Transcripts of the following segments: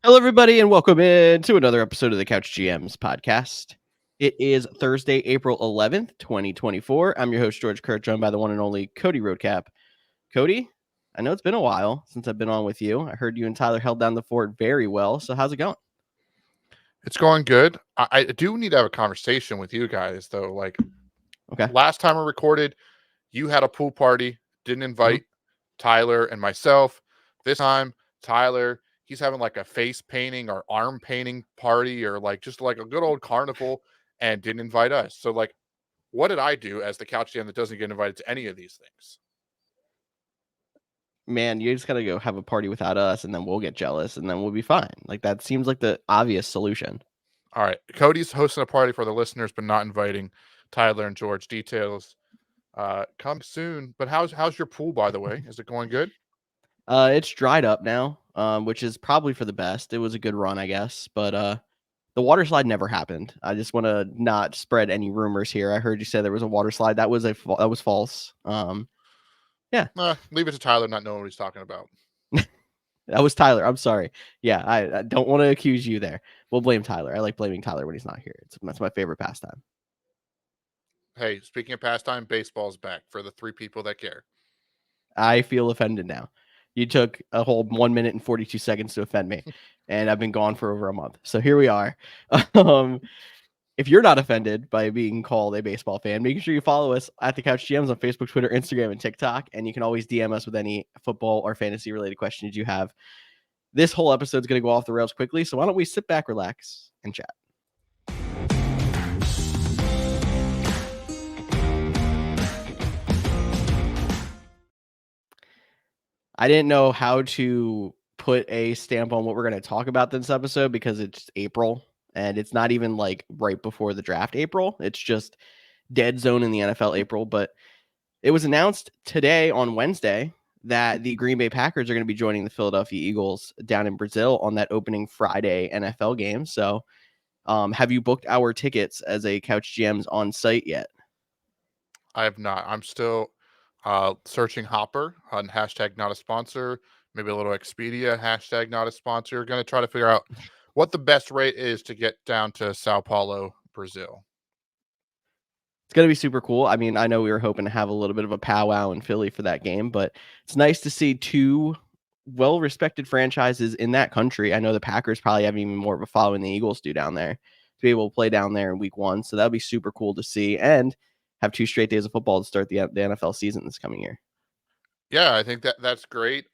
Hello, everybody, and welcome in to another episode of the Couch GMs podcast. It is Thursday, April 11th, 2024. I'm your host, George Kerth, joined by the one and only Cody Roadcap. Cody, I know it's been a while since I've been on with you. I heard you and Tyler held down the fort very well. So, how's it going? It's going good. I do need to have a conversation with you guys, though. Like Okay. last time we recorded, you had a pool party, didn't Mhm. invite Tyler and myself. This time, Tyler, he's having like a face painting or arm painting party or like just like a good old carnival and didn't invite us. So, like, what did I do as the couch jam that doesn't get invited to any of these things? Man, you just got to go have a party without us, and then we'll get jealous, and then we'll be fine. Like, that seems like the obvious solution. All right. Cody's hosting a party for the listeners, but not inviting Tyler and George. Details come soon. But how's your pool, by the way? Is it going good? It's dried up now, which is probably for the best. It was a good run, I guess, but the water slide never happened. I just want to not spread any rumors here. I heard you say there was a water slide. That was that was false. Yeah, Leave it to Tyler not knowing what he's talking about. that was Tyler. I'm sorry. Yeah, I don't want to accuse you there. We'll blame Tyler. I like blaming Tyler when he's not here. That's my favorite pastime. Hey, speaking of pastime, baseball's back for the three people that care. I feel offended now. You took a whole 1 minute and 42 seconds to offend me, and I've been gone for over a month. So here we are. Um, If you're not offended by being called a baseball fan, make sure you follow us at the Couch GMs on Facebook, Twitter, Instagram, and TikTok. And you can always DM us with any football or fantasy related questions you have. This whole episode is going to go off the rails quickly. So why don't we sit back, relax, and chat? I didn't know how to put a stamp on what we're going to talk about this episode because it's April and it's not even like right before the draft April. It's just dead zone in the NFL April. But it was announced today on Wednesday that the Green Bay Packers are going to be joining the Philadelphia Eagles down in Brazil on that opening Friday NFL game. So, have you booked our tickets as a Couch GMs on site yet? I have not. I'm still searching Hopper on hashtag not a sponsor, maybe a little Expedia, hashtag not a sponsor. Going to try to figure out what the best rate is to get down to Sao Paulo, Brazil. It's going to be super cool. I mean, I know we were hoping to have a little bit of a powwow in Philly for that game, but it's nice to see two well-respected franchises in that country. I know the Packers probably have even more of a following than the Eagles do down there to be able to play down there in week one. So that'll be super cool to see and have 2 straight days of football to start the NFL season this coming year. Yeah, I think that's great.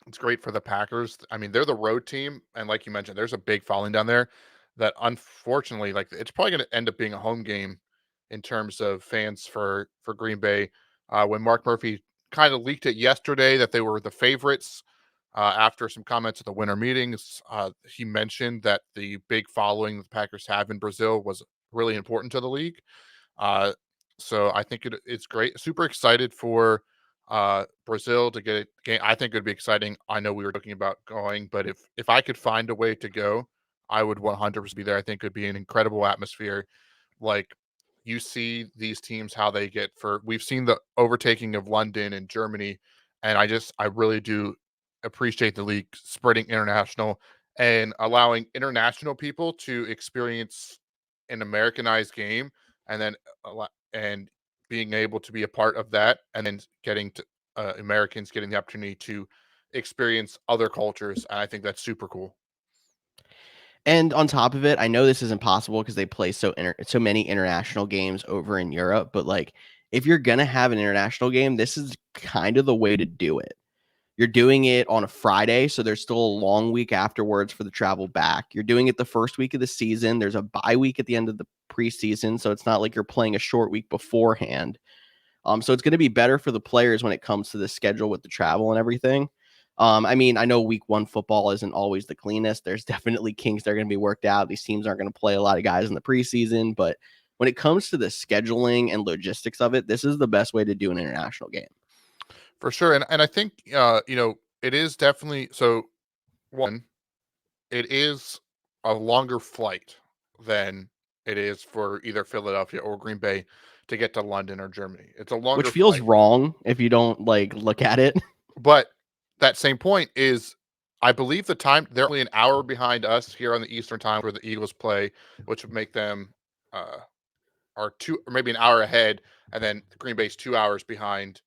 It's great for the Packers. I mean, they're the road team, and like you mentioned, there's a big following down there that unfortunately, like it's probably going to end up being a home game in terms of fans for Green Bay. When Mark Murphy kind of leaked it yesterday that they were the favorites after some comments at the winter meetings, he mentioned that the big following the Packers have in Brazil was really important to the league. Uh, so I think it's great. Super excited for Brazil to get a game. I think it would be exciting. I know we were talking about going, but if I could find a way to go, I would 100% be there. I think it would be an incredible atmosphere. Like you see these teams how they get for we've seen the overtaking of London and Germany, and I really do appreciate the league spreading international and allowing international people to experience an Americanized game and then and being able to be a part of that and then getting to Americans getting the opportunity to experience other cultures. And I think that's super cool. And on top of it, I know this isn't possible because they play so many international games over in Europe, but like if you're going to have an international game, this is kind of the way to do it. You're doing it on a Friday, so there's still a long week afterwards for the travel back. You're doing it the first week of the season. There's a bye week at the end of the preseason, so it's not like you're playing a short week beforehand. So it's going to be better for the players when it comes to the schedule with the travel and everything. I mean, I know week one football isn't always the cleanest. There's definitely kinks that are going to be worked out. These teams aren't going to play a lot of guys in the preseason, but when it comes to the scheduling and logistics of it, this is the best way to do an international game. For sure. And I think it is definitely so one, it is a longer flight than it is for either Philadelphia or Green Bay to get to London or Germany. It's a Which longer feels flight. wrong if you don't like look at it. But that same point is I believe the time they're only an hour behind us here on the Eastern time where the Eagles play, which would make them uh are two or maybe an hour ahead, and then Green Bay's 2 hours behind.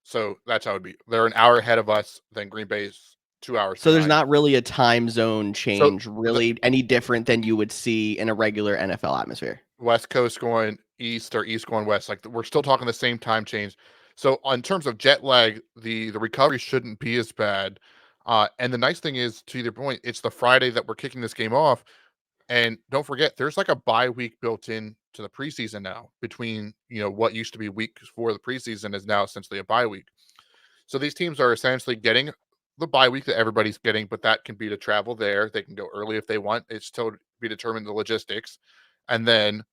So that's how it would be. They're an hour ahead of us, then Green Bay's 2 hours So there's behind. not really a time zone So change the really any different than you would see in a regular NFL atmosphere. West Coast going east or east going west, like we're still talking the same time change. So in terms of jet lag, the recovery shouldn't be as bad. And the nice thing is, to your point, it's the Friday that we're kicking this game off. And don't forget, there's like a bye week built in to the preseason now between, what used to be week for the preseason is now essentially a bye week. So these teams are essentially getting the bye week that everybody's getting, but that can be to travel there. They can go early if they want. It's still to be determined the logistics. And then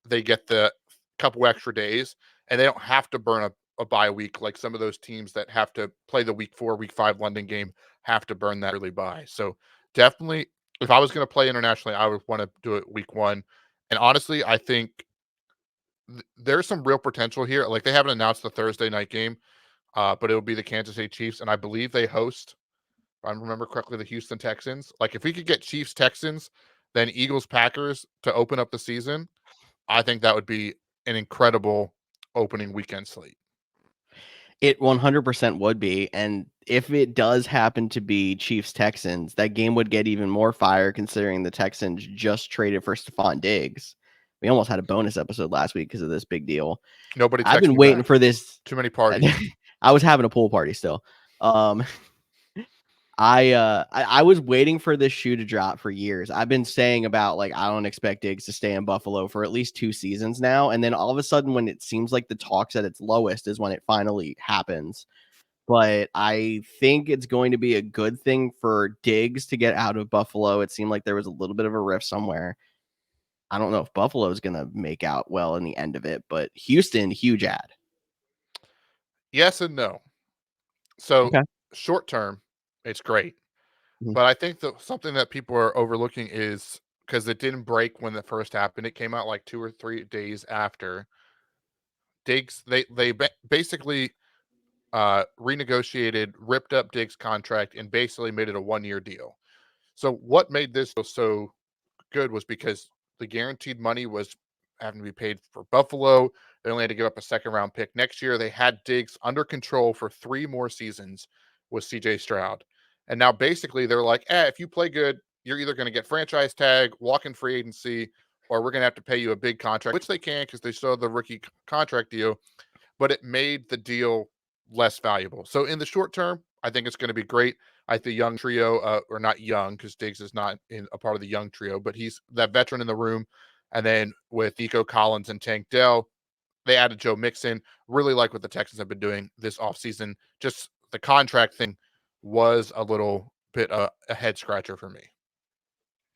they get the couple extra days and they don't have to burn a bye week like some of those teams that have to play the week 4, week 5 London game have to burn that early bye. So definitely, if I was going to play internationally, I would want to do it week 1. And honestly, I think there's some real potential here. Like they haven't announced the Thursday night game, but it'll be the Kansas City Chiefs, and I believe they host, if I remember correctly, the Houston Texans. Like if we could get Chiefs Texans, then Eagles Packers to open up the season, I think that would be an incredible opening weekend slate. It 100% would be, and if it does happen to be Chiefs Texans, that game would get even more fire considering the Texans just traded for Stephon Diggs. We almost had a bonus episode last week because of this big deal. Nobody I've texted been me waiting back. for this. Too many parties. I was having a pool party still. Um, I was waiting for this shoe to drop for years. I've been saying about like I don't expect Diggs to stay in Buffalo for at least 2 seasons now, and then all of a sudden when it seems like the talk's at its lowest is when it finally happens. But I think it's going to be a good thing for Diggs to get out of Buffalo. It seemed like there was a little bit of a rift somewhere. I don't know if Buffalo is going to make out well in the end of it, but Houston, huge ad. Yes and no. So Okay. short term, it's great. Mhm. But I think that something that people are overlooking is because it didn't break when it first happened. It came out like 2 or 3 days after. Diggs, they basically renegotiated, ripped up Diggs' contract, and basically made it a 1 year deal. So what made this deal so good was because the guaranteed money was having to be paid for Buffalo. They only had to give up a second round pick next year. They had Diggs under control for 3 more seasons with CJ Stroud. And now basically they're like, if you play good, you're either going to get franchise tag, walk in free agency, or we're going to have to pay you a big contract, which they can because they still have the rookie contract deal, but it made the deal less valuable. So in the short term, I think it's going to be great. I think the young trio, or not young, because Diggs is not in a part of the young trio, but he's that veteran in the room. And then with Nico Collins and Tank Dell, they added Joe Mixon. Really like what the Texans have been doing this offseason. Just the contract thing was a little bit a head scratcher for me.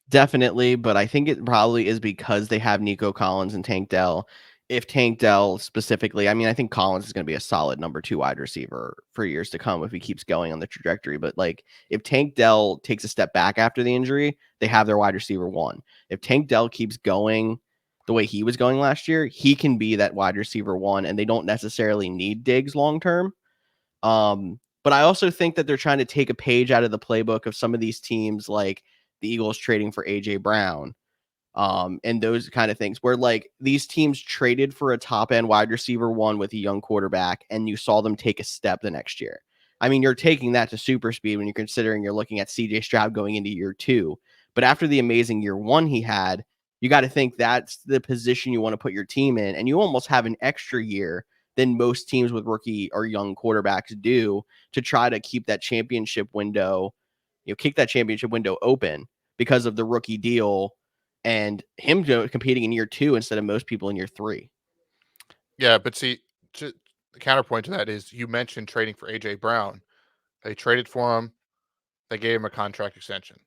Definitely, but I think it probably is because they have Nico Collins and Tank Dell. If Tank Dell specifically, I mean, I think Collins is going to be a solid number 2 wide receiver for years to come if he keeps going on the trajectory. But like, if Tank Dell takes a step back after the injury, they have their wide receiver 1. If Tank Dell keeps going the way he was going last year, he can be that wide receiver 1, and they don't necessarily need Diggs long term. But I also think that they're trying to take a page out of the playbook of some of these teams, like the Eagles trading for AJ Brown, and those kind of things, where like these teams traded for a top end wide receiver 1 with a young quarterback, and you saw them take a step the next year. I mean, you're taking that to super speed when you're considering you're looking at CJ Stroud going into year 2. But after the amazing year 1 he had, you got to think that's the position you want to put your team in, and you almost have an extra year than most teams with rookie or young quarterbacks do to try to keep that championship window, kick that championship window open because of the rookie deal and him competing in year 2 instead of most people in year 3. Yeah, but see, the counterpoint to that is you mentioned trading for AJ Brown. They traded for him. They gave him a contract extension.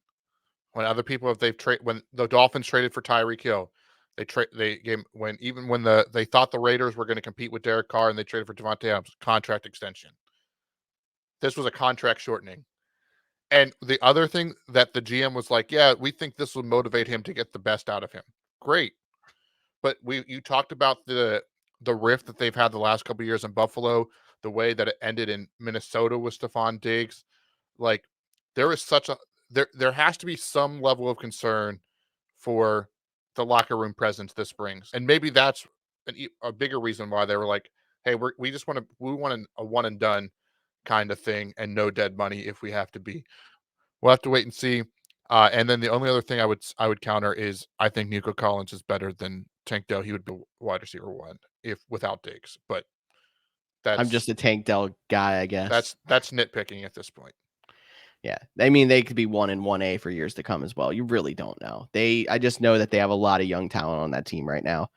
When other people, if they've traded, when the Dolphins traded for Tyreek Hill, they gave when even when they thought the Raiders were going to compete with Derek Carr and they traded for Devontae Adams, contract extension. This was a contract shortening. And the other thing that the GM was like, yeah, we think this will motivate him to get the best out of him. Great, but you talked about the rift that they've had the last couple of years in Buffalo, the way that it ended in Minnesota with Stephon Diggs. Like there is such a there has to be some level of concern for the locker room presence this brings, and maybe that's a bigger reason why they were like, "Hey, we want a one and done kind of thing, and no dead money if we have to be." We'll have to wait and see. And then the only other thing I would counter is I think Nico Collins is better than Tank Dell. He would be wide receiver one if without Diggs, but I'm just that's a Tank Dell guy, I guess. that's nitpicking at this point. Yeah. I mean, they could be 1 and 1A for years to come as well. You really don't know. I just know that they have a lot of young talent on that team right now.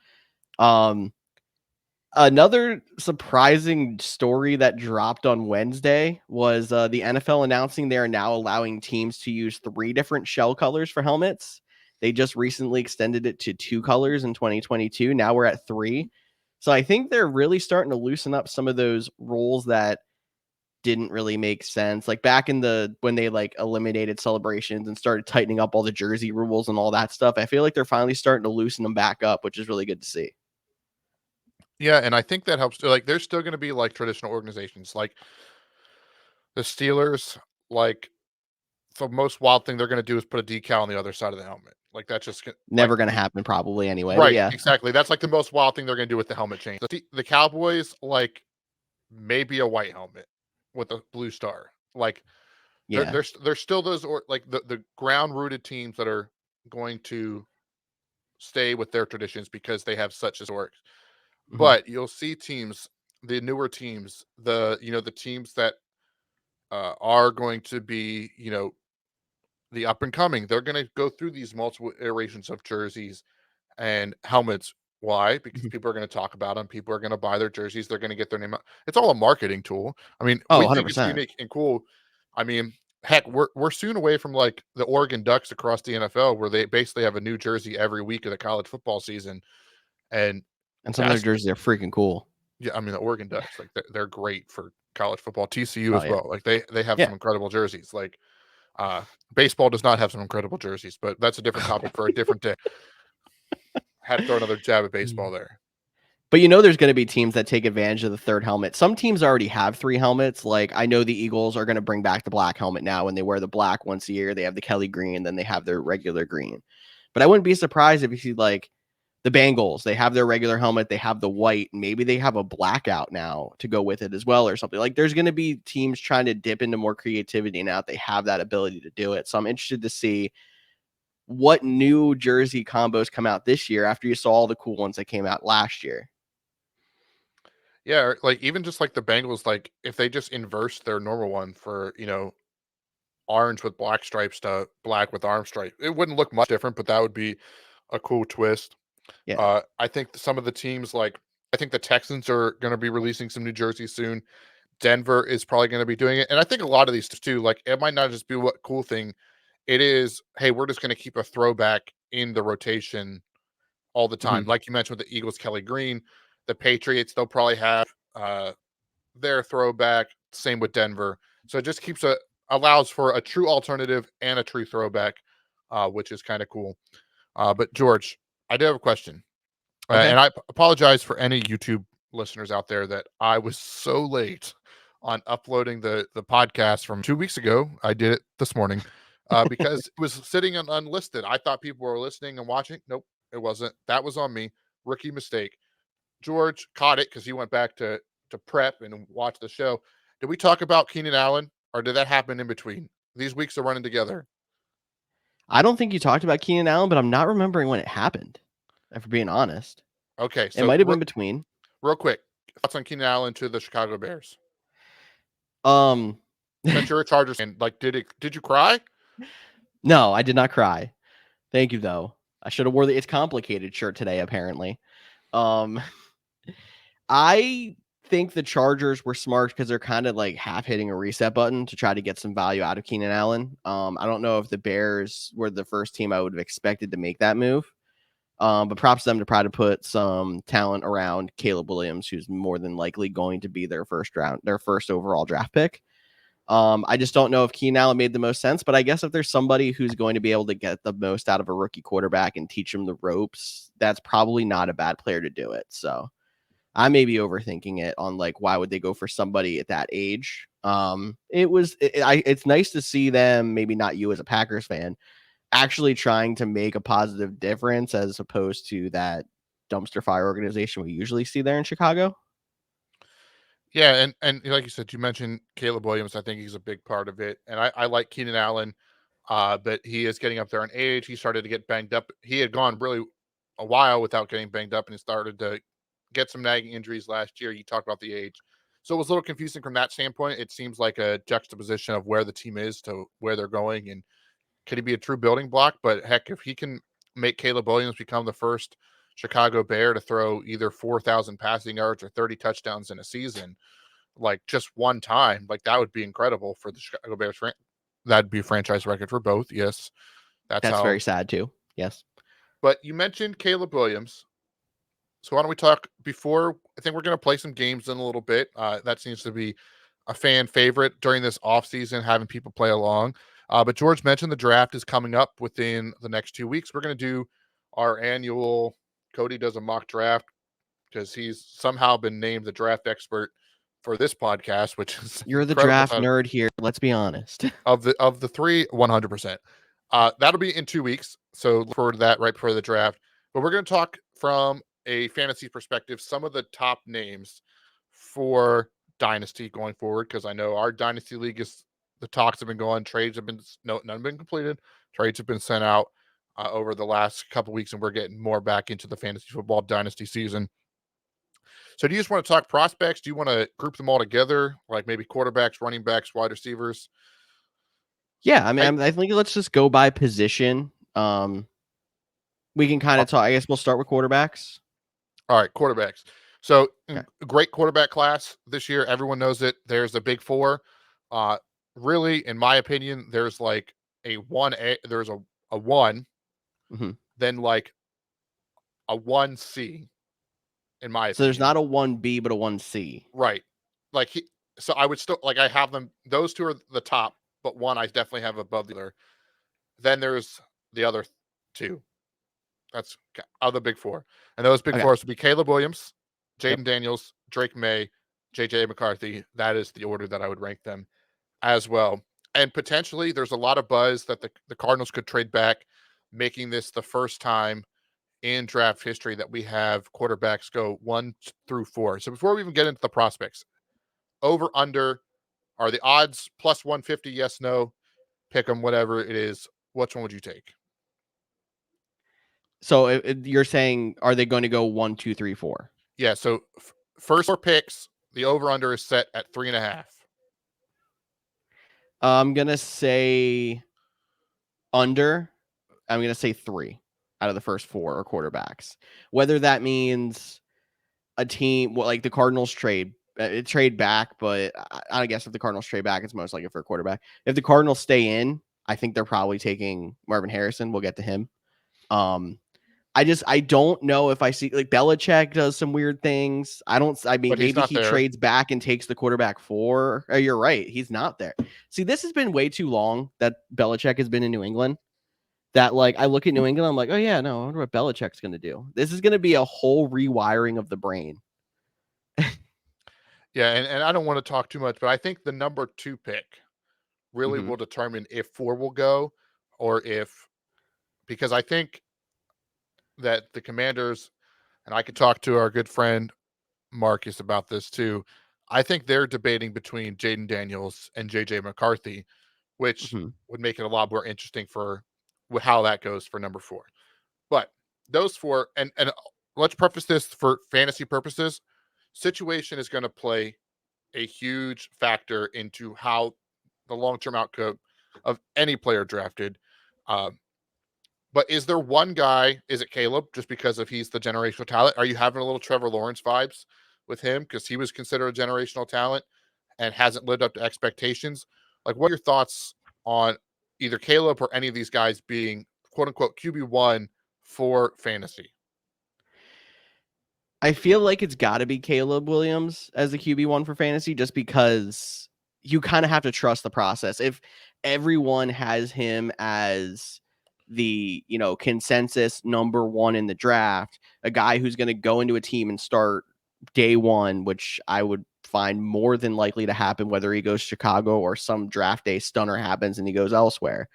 Another surprising story that dropped on Wednesday was the NFL announcing they are now allowing teams to use 3 different shell colors for helmets. They just recently extended it to 2 colors in 2022. Now we're at 3. So I think they're really starting to loosen up some of those rules that didn't really make sense. Like back in when they like eliminated celebrations and started tightening up all the jersey rules and all that stuff. I feel like they're finally starting to loosen them back up, which is really good to see. Yeah, and I think that helps. Like, there's still going to be like traditional organizations, like the Steelers. Like, the most wild thing they're going to do is put a decal on the other side of the helmet. Like, that's just like Never going to happen probably anyway, but right, yeah. exactly. That's like the most wild thing they're going to do with the helmet change. The Cowboys, like maybe a white helmet with a blue star. Like, Yeah. there's still those like the ground rooted teams that are going to stay with their traditions because they have such historic. Mhm. But you'll see teams, the newer teams, the teams that are going to be, the up and coming. They're going to go through these multiple iterations of jerseys and helmets. Why? Because Mhm. people are going to talk about them. People are going to buy their jerseys. They're going to get their name out. It's all a marketing tool. I mean, Oh, we think it's 100%. unique and cool. I mean, heck, we're soon away from like the Oregon Ducks across the NFL, where they basically have a new jersey every week of the college football season, and And some of their that's jerseys are freaking cool. yeah. I mean, the Oregon Ducks, like they're great for college football. TCU Oh, as yeah. well. Like they have Yeah. some incredible jerseys. Like uh, baseball does not have some incredible jerseys, but that's a different topic for a different day. Had to throw another jab at baseball there. But there's going to be teams that take advantage of the third helmet. Some teams already have 3 helmets. Like I know the Eagles are going to bring back the black helmet now when they wear the black once a year. They have the Kelly green, then they have their regular green. But I wouldn't be surprised if you see like the Bengals, they have their regular helmet, they have the white, and maybe they have a blackout now to go with it as well or something. Like there's going to be teams trying to dip into more creativity now that they have that ability to do it. So I'm interested to see what new jersey combos come out this year after you saw all the cool ones that came out last year. Yeah, like even just like the Bengals, like if they just inverse their normal one for orange with black stripes to black with orange stripe, it wouldn't look much different, but that would be a cool twist. Yeah. I think some of the teams, like I think the Texans are going to be releasing some new jerseys soon. Denver is probably going to be doing it, and I think a lot of these too. Like it might not just be what cool thing. It is, hey, we're just going to keep a throwback in the rotation all the time. Mhm. Like you mentioned with the Eagles, Kelly Green, the Patriots, they'll probably have their throwback. Same with Denver. So it just allows for a true alternative and a true throwback, which is kind of cool. But George, I do have a question, Okay. and I apologize for any YouTube listeners out there that I was so late on uploading the podcast from 2 weeks ago. I did it this morning because it was sitting on unlisted. I thought people were listening and watching. Nope, it wasn't. That was on me. Rookie mistake. George caught it because he went back to prep and watch the show. Did we talk about Keenan Allen, or did that happen in between? These weeks are running together. I don't think you talked about Keenan Allen, but I'm not remembering when it happened, if we're being honest. Okay, It so might have been between. real quick, thoughts on Keenan Allen to the Chicago Bears? Um Since you're a Chargers fan, like, did you cry? No, I did not cry. Thank you though. I should have wore the It's Complicated shirt today apparently. Um I think the Chargers were smart because they're kind of like half hitting a reset button to try to get some value out of Keenan Allen. I don't know if the Bears were the first team I would have expected to make that move. But props to them to try to put some talent around Caleb Williams, who's more than likely going to be their first overall draft pick. I just don't know if Keenan Allen made the most sense, but I guess if there's somebody who's going to be able to get the most out of a rookie quarterback and teach him the ropes, that's probably not a bad player to do it. So I may be overthinking it on like why would they go for somebody at that age. It's nice to see them, maybe not you as a Packers fan, actually trying to make a positive difference as opposed to that dumpster fire organization we usually see there in Chicago. Yeah, and like you said, you mentioned Caleb Williams. I think he's a big part of it, and I like Keenan Allen, but he is getting up there in age. He started to get banged up. He had gone really a while without getting banged up, and he started to get some nagging injuries last year. You talked about the age, so it was a little confusing from that standpoint. It seems like a juxtaposition of where the team is to where they're going, and could he be a true building block? But heck, if he can make Caleb Williams become the first Chicago Bear to throw either 4,000 passing yards or 30 touchdowns in a season, like just one time, like that would be incredible for the Chicago Bears. That'd be a franchise record for both. Yes, that's That's very how. sad too. Yes. But you mentioned Caleb Williams. So why don't we talk before? I think we're going to play some games in a little bit. That seems to be a fan favorite during this offseason, having people play along. But George mentioned the draft is coming up within the next 2 weeks. We're going to do our annual Cody does a mock draft because he's somehow been named the draft expert for this podcast, which is You're the incredible. draft nerd here. Let's be honest. Of the three, 100%. That'll be in 2 weeks, so look forward to that right before the draft. But we're going to talk from a fantasy perspective, some of the top names for dynasty going forward, because I know our dynasty league is the talks have been going, trades have been none have been completed, trades have been sent out over the last couple weeks, and we're getting more back into the fantasy football dynasty season. So, do you just want to talk prospects? Do you want to group them all together, like maybe quarterbacks, running backs, wide receivers? Yeah, I I mean, I think let's just go by position. We can kind uh, of talk. I guess we'll start with quarterbacks. all right, quarterbacks. So, Okay. great quarterback class this year. Everyone knows it. There's a big four. Uh, really, in my opinion, there's like a one A. There's a one, Hmm. then like a 1C, in my So there's opinion. not a 1B, but a 1C. Right. Like he. So I would still like I have them. Those two are the top, but one I definitely have above the other. Then there's the other two. That's of the big four. And those big Okay. fours would be Caleb Williams, Yep. Jaden Daniels, Drake May, JJ McCarthy. That is the order that I would rank them as well. And potentially there's a lot of buzz that the Cardinals could trade back, making this the first time in draft history that we have quarterbacks go 1 through 4. So before we even get into the prospects, over under are the odds plus 150, yes, no, pick them, whatever it is. Which one would you take? So you're saying, are they going to go 1, 2, 3, 4? Yeah, so first 4 picks, the over under is set at 3.5. I'm gonna say under. I'm gonna say 3 out of the first 4 are quarterbacks. Whether that means a team, well, like the Cardinals trade back, but I guess if the Cardinals trade back, it's most likely for a quarterback. If the Cardinals stay in, I think they're probably taking Marvin Harrison. We'll get to him. Um, I don't know if I see, like, Belichick does some weird things. I mean, But he's maybe not he there. trades back and takes the quarterback 4. Oh, you're right. He's not there. See, this has been way too long that Belichick has been in New England. That, like, I look at New England, I'm like, oh yeah, no, I wonder what Belichick's going to do. This is going to be a whole rewiring of the brain. Yeah, and I don't want to talk too much, but I think the number 2 pick really Hmm. will determine if 4 will go or if because I think that the Commanders and I could talk to our good friend Marcus about this too. I think they're debating between Jaden Daniels and JJ McCarthy, which Hmm. would make it a lot more interesting for how that goes for number 4. But those 4 and let's preface this for fantasy purposes. Situation is going to play a huge factor into how the long-term outcome of any player drafted. Um, but is there one guy? Is it Caleb? Just because of he's the generational talent? Are you having a little Trevor Lawrence vibes with him because he was considered a generational talent and hasn't lived up to expectations? Like, what are your thoughts on either Caleb or any of these guys being quote unquote QB1 for fantasy? I feel like it's got to be Caleb Williams as the QB1 for fantasy, just because you kind of have to trust the process. If everyone has him as the, consensus number 1 in the draft, a guy who's going to go into a team and start day 1, which I would find more than likely to happen, whether he goes to Chicago or some draft day stunner happens and he goes elsewhere.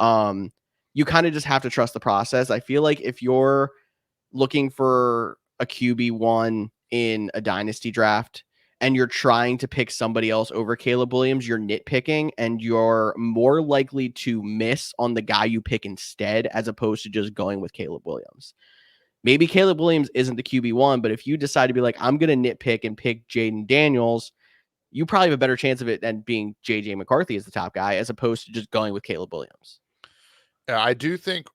You kind of just have to trust the process. I feel like if you're looking for a QB1 in a dynasty draft and you're trying to pick somebody else over Caleb Williams, you're nitpicking and you're more likely to miss on the guy you pick instead, as opposed to just going with Caleb Williams. Maybe Caleb Williams isn't the QB1, but if you decide to be like, I'm going to nitpick and pick Jaden Daniels, you probably have a better chance of it than being JJ McCarthy as the top guy, as opposed to just going with Caleb Williams. Yeah, I do think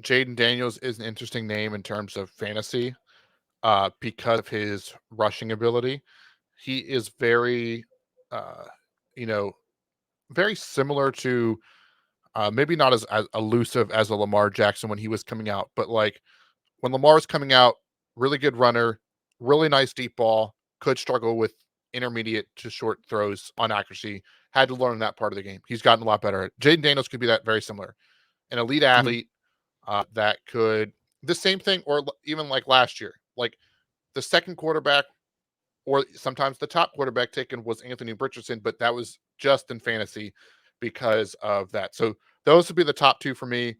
Jaden Daniels is an interesting name in terms of fantasy because of his rushing ability. He is very, uh, you know, very similar to maybe not as elusive as a Lamar Jackson when he was coming out, but like when Lamar's coming out, really good runner, really nice deep ball, could struggle with intermediate to short throws on accuracy. Had to learn that part of the game. He's gotten a lot better. Jaden Daniels could be that very similar. An elite athlete that could the same thing, or even like last year, like the second quarterback, or sometimes the top quarterback taken was Anthony Richardson, but that was just in fantasy because of that. So those would be the top two for me.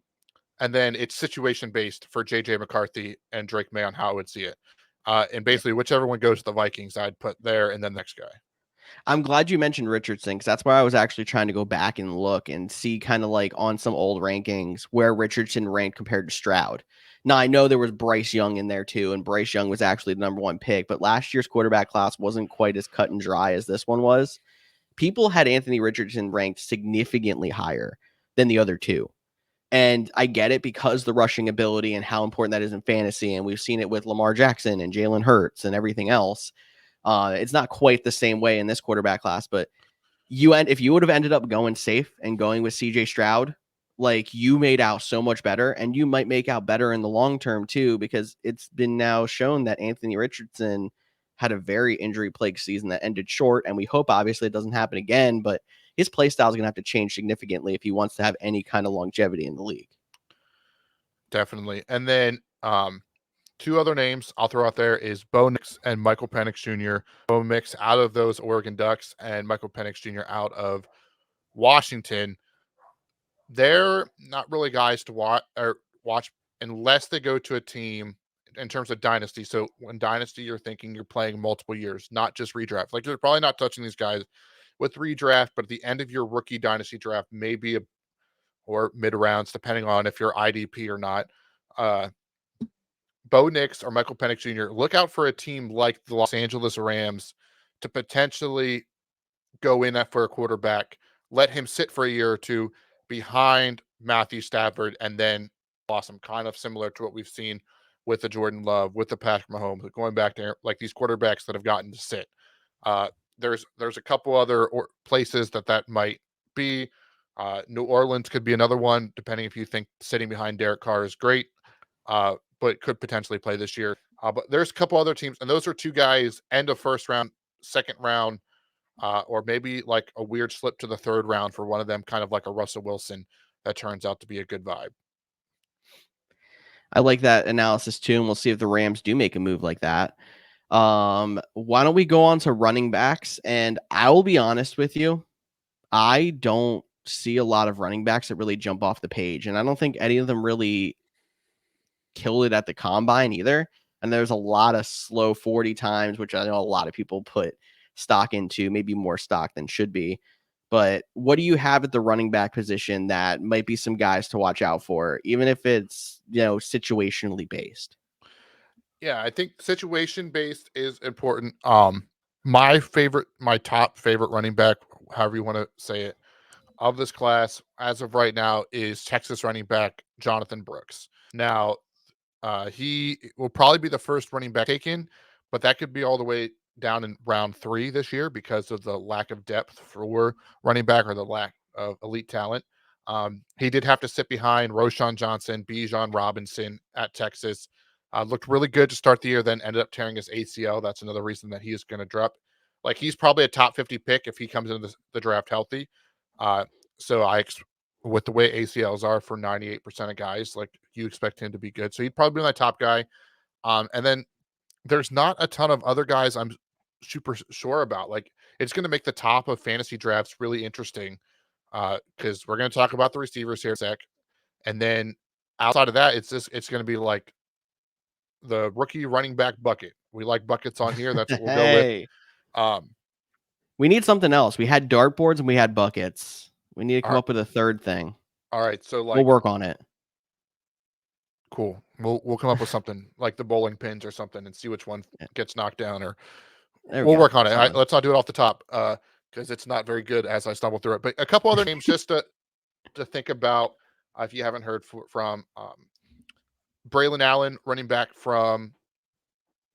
And then it's situation based for JJ McCarthy and Drake May on how I would see it. And basically, whichever one goes to the Vikings, I'd put there and then the next guy. I'm glad you mentioned Richardson, because that's why I was actually trying to go back and look and see kind of like on some old rankings where Richardson ranked compared to Stroud. Now, I know there was Bryce Young in there too, and Bryce Young was actually the number one pick, but last year's quarterback class wasn't quite as cut and dry as this one was. People had Anthony Richardson ranked significantly higher than the other two. And I get it because the rushing ability and how important that is in fantasy. And we've seen it with Lamar Jackson and Jalen Hurts and everything else. It's not quite the same way in this quarterback class, but if you would have ended up going safe and going with CJ Stroud, like, you made out so much better, and you might make out better in the long term too, because it's been now shown that Anthony Richardson had a very injury plagued season that ended short, and we hope obviously it doesn't happen again, but his play style is going to have to change significantly if he wants to have any kind of longevity in the league. Definitely. And then two other names I'll throw out there is Bo Nix and Michael Penix Jr. Bo Nix out of those Oregon Ducks and Michael Penix Jr. out of Washington. They're not really guys to watch unless they go to a team in terms of dynasty. So when dynasty, you're thinking you're playing multiple years, not just redraft. Like, you're probably not touching these guys with redraft, but at the end of your rookie dynasty draft, maybe or mid rounds, depending on if you're IDP or not. Uh, Bo Nix or Michael Penix Jr., look out for a team like the Los Angeles Rams to potentially go in for a quarterback, let him sit for a year or two behind Matthew Stafford, and then blossom, kind of similar to what we've seen with the Jordan Love, with the Patrick Mahomes, going back to like these quarterbacks that have gotten to sit. Uh, there's a couple other places that might be. New Orleans could be another one, depending if you think sitting behind Derek Carr is great, but could potentially play this year. But there's a couple other teams, and those are two guys, end of first round, second round, or maybe like a weird slip to the third round for one of them, kind of like a Russell Wilson that turns out to be a good vibe. I like that analysis too, and we'll see if the Rams do make a move like that. Why don't we go on to running backs? And I will be honest with you, I don't see a lot of running backs that really jump off the page, and I don't think any of them really killed it at the combine either. And there's a lot of slow 40 times, which I know a lot of people put stock into, maybe more stock than should be. But what do you have at the running back position that might be some guys to watch out for, even if it's, situationally based? Yeah, I think situation based is important. My top favorite running back, however you want to say it, of this class as of right now is Texas running back Jonathan Brooks. Now, he will probably be the first running back taken, but that could be all the way down in round 3 this year because of the lack of depth for running back or the lack of elite talent. He did have to sit behind Roshan Johnson, Bijan Robinson at Texas. Looked really good to start the year, then ended up tearing his ACL. That's another reason that he is going to drop. Like, he's probably a top 50 pick if he comes into the draft healthy. Uh, so with the way ACLs are for 98% of guys, like, you expect him to be good. So he'd probably be my top guy. And then there's not a ton of other guys I'm super sure about. Like, it's going to make the top of fantasy drafts really interesting because we're going to talk about the receivers here in a sec, and then outside of that, it's going to be like the rookie running back bucket. We like buckets on here. That's what we'll go with. Hey, Um, we need something else. We had dartboards and we had buckets. We need to all come right, up with a third thing. all right. So We'll like, work on it. cool. We'll come up with something like the bowling pins or something, and see which one Yeah, gets knocked down, or there we we'll go. work on it. Something. Let's not do it off the top because it's not very good as I stumble through it. But a couple other names just to think about if you haven't heard from Braylon Allen, running back from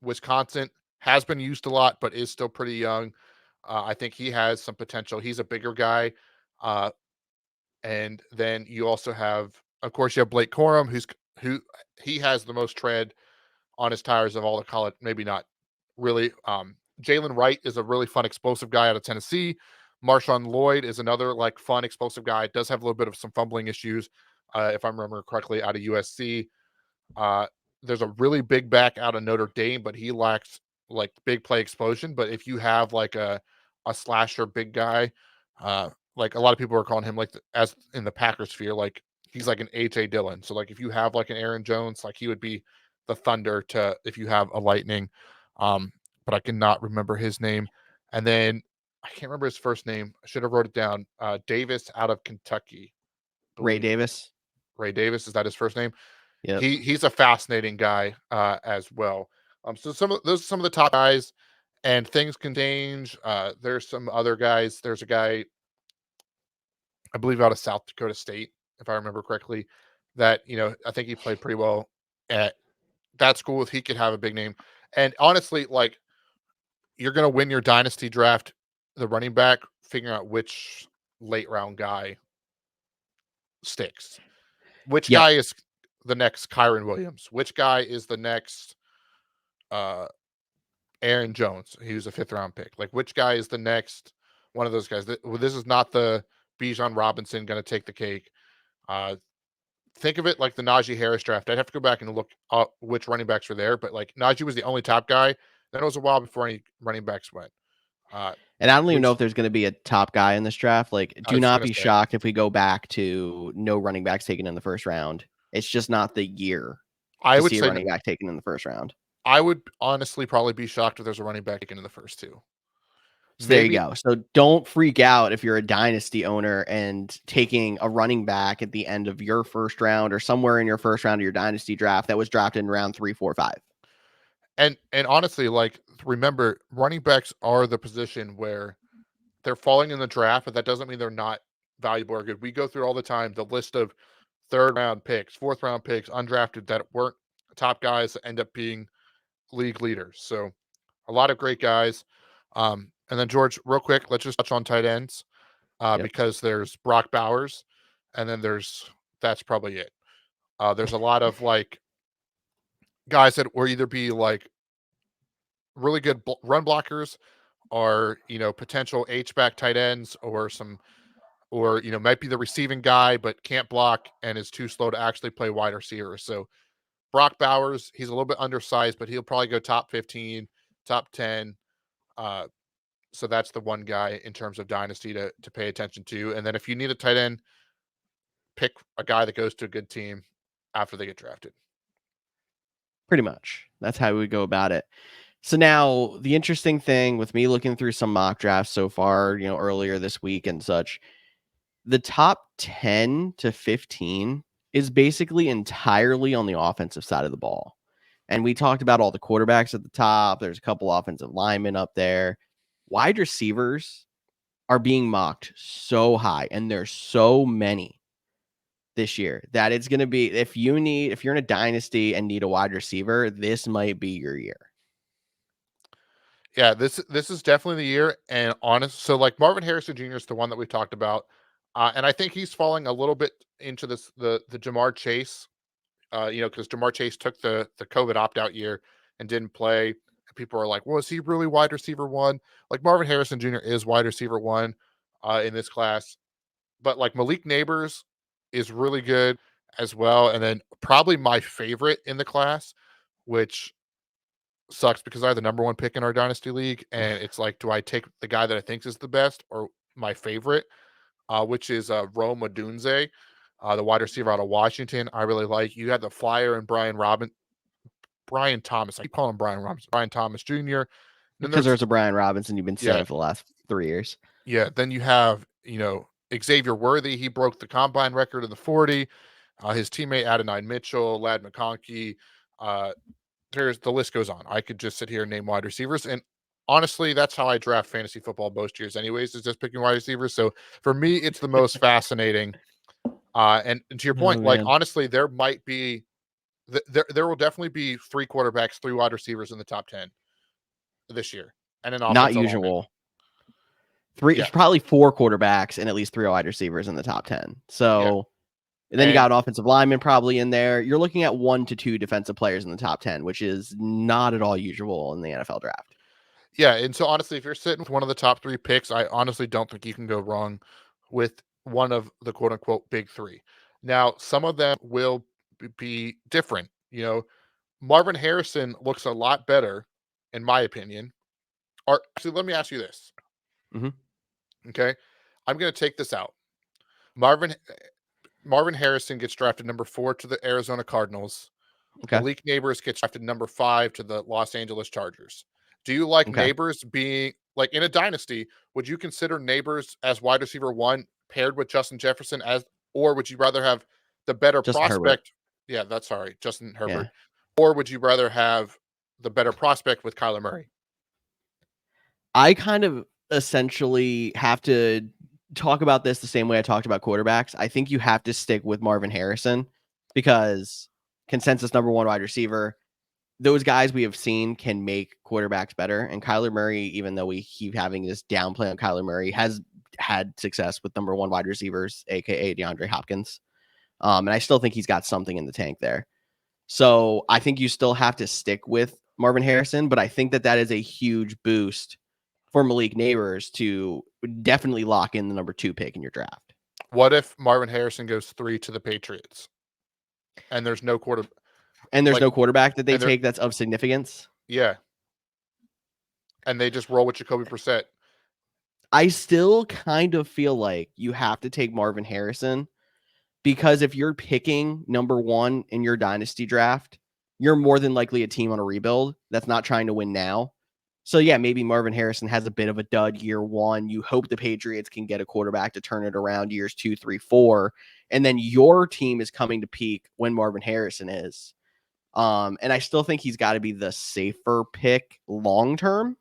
Wisconsin, has been used a lot, but is still pretty young. I think he has some potential. He's a bigger guy. Uh, and then you also have, of course, you have Blake Corum, who he has the most tread on his tires of all the college. Maybe not really. Jalen Wright is a really fun, explosive guy out of Tennessee. Marshawn Lloyd is another like fun, explosive guy. Does have a little bit of some fumbling issues, if I remember correctly, out of USC. Uh, there's a really big back out of Notre Dame, but he lacks like big play explosion. But if you have like a slasher big guy, like a lot of people are calling him like as in the Packers sphere, like he's like an AJ Dillon. So like if you have like an Aaron Jones, like he would be the Thunder to if you have a Lightning. Um, but I cannot remember his name. And then I can't remember his first name. I should have wrote it down. Davis out of Kentucky, I Ray believe. Davis. Ray Davis, is that his first name? Yep. He's a fascinating guy as well. So those are some of the top guys, and things can change. There's some other guys. There's a guy I believe out of South Dakota State, if I remember correctly, that I think he played pretty well at that school. If he could have a big name, and honestly, like you're gonna win your dynasty draft, the running back, figuring out which late round guy sticks. Which Yep. guy is the next Kyron Williams? Which guy is the next uh Aaron Jones? He was a fifth round pick. Like which guy is the next one of those guys? This is not the Bijan Robinson going to take the cake. Uh think of it like the Najee Harris draft. I'd have to go back and look up which running backs were there, but like Najee was the only top guy. Then it was a while before any running backs went. Uh And I don't even know which if there's going to be a top guy in this draft. Like, I do was not gonna be say shocked if we go back to no running backs taken in the first round. It's just not the year I to would see a say running back taken in the first round. I would honestly probably be shocked if there's a running back taken in the first two. So there you Maybe go. So don't freak out if you're a dynasty owner and taking a running back at the end of your first round or somewhere in your first round of your dynasty draft that was drafted in round 3, 4, 5. and honestly, like remember, running backs are the position where they're falling in the draft, but that doesn't mean they're not valuable or good. We go through all the time the list of third round picks, fourth round picks, undrafted that weren't top guys that end up being league leaders. So a lot of great guys. And then George, real quick, let's just touch on tight ends Yep. because there's Brock Bowers, and then that's probably it. There's a lot of like guys that will either be like really good run blockers or potential H back tight ends or might be the receiving guy but can't block and is too slow to actually play wide receiver. So Brock Bowers, he's a little bit undersized, but he'll probably go top 15, top 10. Uh, so that's the one guy in terms of dynasty to pay attention to. And then if you need a tight end, pick a guy that goes to a good team after they get drafted. Pretty much. That's how we go about it. So now the interesting thing with me looking through some mock drafts so far, earlier this week and such, the top 10 to 15 is basically entirely on the offensive side of the ball. And we talked about all the quarterbacks at the top. There's a couple offensive linemen up there. Wide receivers are being mocked so high, and there's so many this year that it's going to be if you're in a dynasty and need a wide receiver, this might be your year. Yeah, this is definitely the year. And honest, so like Marvin Harrison Jr. is the one that we talked about, and I think he's falling a little bit into the Jamar Chase, because Jamar Chase took the COVID opt out year and didn't play. And people are like, "Well, is he really wide receiver one?" Like Marvin Harrison Jr. is wide receiver one in this class, but like Malik Neighbors is really good as well. And then probably my favorite in the class, which sucks because I have the number 1 pick in our dynasty league, and it's like, do I take the guy that I think is the best or my favorite, which is Rome Odunze, the wide receiver out of Washington. I really like. You had the flyer and Brian Thomas. I keep calling him Brian Thomas Jr. Then Because there's there's a Brian Robinson you've been yeah, saying for the last 3 years. yeah. Then you have Xavier Worthy. He broke the combine record of the 40. His teammate Adonai Mitchell, Lad McConkey. The list goes on. I could just sit here and name wide receivers, and honestly, that's how I draft fantasy football most years, anyways. Is just picking wide receivers. So for me, it's the most fascinating. And to your Oh point, like man. honestly, there might be there will definitely be 3 quarterbacks, 3 wide receivers in the top 10 this year, and an Not offensive lineman. usual. Yeah, Probably 4 quarterbacks and at least 3 wide receivers in the top 10. yeah, So and then you and got an offensive lineman probably in there. You're looking at 1 to 2 defensive players in the top 10, which is not at all usual in the NFL draft. yeah, and so honestly, if you're sitting with one of the top 3 picks, I honestly don't think you can go wrong with one of the quote unquote big 3. Now, some of them will be different. Marvin Harrison looks a lot better, in my opinion. Or actually, let me ask you this. Mhm. Okay, I'm going to take this out. Marvin Harrison gets drafted number 4 to the Arizona Cardinals. Okay. Malik Neighbors gets drafted number 5 to the Los Angeles Chargers. Do you like Okay. Neighbors being like in a dynasty? Would you consider Neighbors as wide receiver 1 paired with Justin Jefferson or would you rather have the better Justin Herbert. prospect? Yeah, that's sorry, Justin Yeah. Herbert. Or would you rather have the better prospect with Kyler Murray? I kind of essentially have to talk about this the same way I talked about quarterbacks. I think you have to stick with Marvin Harrison because consensus number 1 wide receiver. Those guys we have seen can make quarterbacks better. And Kyler Murray, even though we keep having this downplay on Kyler Murray, has had success with number 1 wide receivers, aka DeAndre Hopkins. And I still think he's got something in the tank there. So I think you still have to stick with Marvin Harrison, but I think that is a huge boost for Malik Neighbors to definitely lock in the number 2 pick in your draft. What if Marvin Harrison goes 3 to the Patriots and there's no quarter And there's like no quarterback that they and they're take that's of significance? yeah, and they just roll with Jacoby Brissett? I still kind of feel like you have to take Marvin Harrison because if you're picking number 1 in your dynasty draft, you're more than likely a team on a rebuild that's not trying to win now. So yeah, maybe Marvin Harrison has a bit of a dud year 1. You hope the Patriots can get a quarterback to turn it around years 2, 3, 4, and then your team is coming to peak when Marvin Harrison is. And I still think he's got to be the safer pick long term.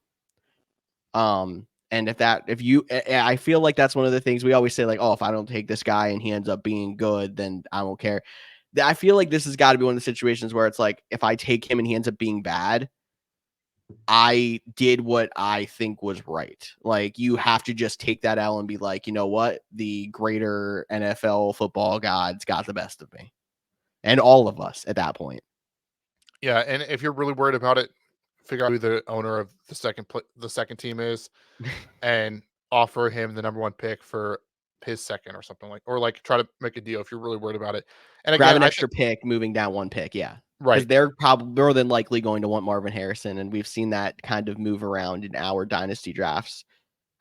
And I feel like that's one of the things we always say, like, oh, if I don't take this guy and he ends up being good, then I won't care. I feel like this has got to be one of the situations where it's like, if I take him and he ends up being bad, I did what I think was right. Like, you have to just take that L and be like, you know what? The greater NFL football gods got the best of me and all of us at that point. Yeah, and if you're really worried about it, figure out who the owner of the second team is, and offer him the number 1 pick for his second or something or like try to make a deal if you're really worried about it. And Grab again, an I think extra pick, moving down 1 pick, yeah. Because right. they're probably more than likely going to want Marvin Harrison, and we've seen that kind of move around in our dynasty drafts.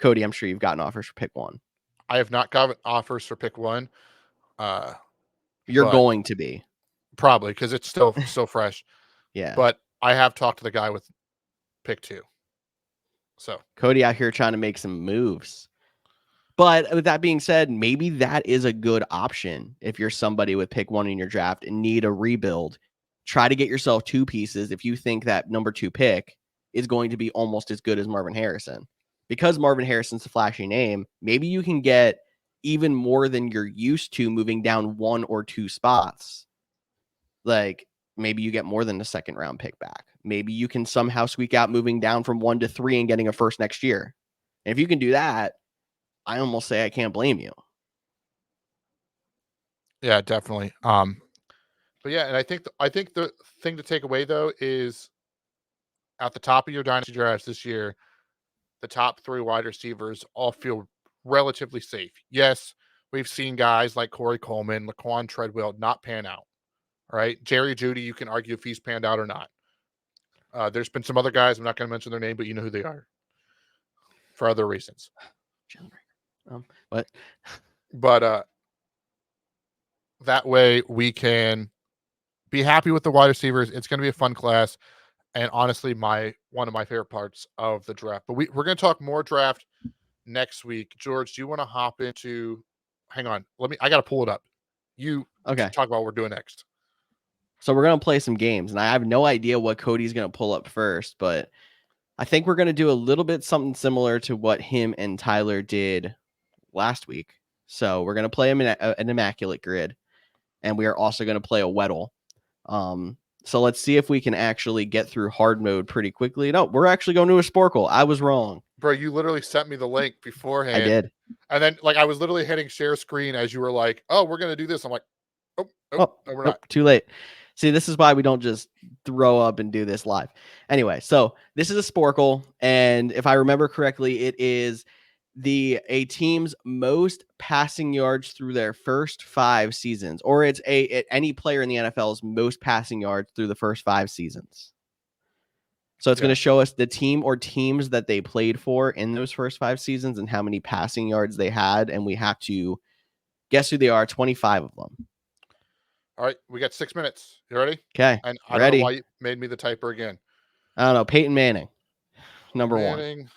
Cody, I'm sure you've gotten offers for pick 1. I have not gotten offers for pick 1, uh, You're but going to be. probably because it's still fresh. Yeah. But I have talked to the guy with pick 2. So Cody out here trying to make some moves. But with that being said, maybe that is a good option if you're somebody with pick 1 in your draft and need a rebuild. Try to get yourself 2 pieces if you think that number 2 pick is going to be almost as good as Marvin Harrison. Because Marvin Harrison's a flashy name, maybe you can get even more than you're used to moving down 1 or 2 spots. Like, maybe you get more than a second round pick back. Maybe you can somehow squeak out moving down from 1 to 3 and getting a first next year. And if you can do that, I almost say I can't blame you. yeah, definitely. But yeah, and I think the thing to take away though is at the top of your dynasty drafts this year, the top 3 wide receivers all feel relatively safe. Yes, we've seen guys like Corey Coleman, Laquan Treadwell not pan out. All right. Jerry Judy, you can argue if he's panned out or not. There's been some other guys. I'm not going to mention their name, but you know who they are for other reasons. What? But that way we can be happy with the wide receivers. It's going to be a fun class, and honestly, one of my favorite parts of the draft. But we're going to talk more draft next week. George, do you want to hop into? Hang on, I got to pull it up. You Okay. talk about what we're doing next. So we're going to play some games, and I have no idea what Cody's going to pull up first, but I think we're going to do a little bit something similar to what him and Tyler did last week. So we're going to play an immaculate grid, and we are also going to play a Weddle. So let's see if we can actually get through hard mode pretty quickly. No, we're actually going to a Sporkle. I was wrong. Bro, you literally sent me the link beforehand. I did. And then I was literally hitting share screen as you were like, oh, we're going to do this. I'm like, no, we're not. Too late. See, this is why we don't just throw up and do this live. Anyway, so this is a Sporkle, and if I remember correctly, it is a team's most passing yards through their first 5 seasons, or it's any player in the NFL's most passing yards through the first 5 seasons. So it's going to show us the team or teams that they played for in those first 5 seasons and how many passing yards they had, and we have to guess who they are. 25 of them. All right, we got 6 minutes. You ready? Okay. And I don't know why you made me the typer again. I don't know. Peyton Manning, number 1.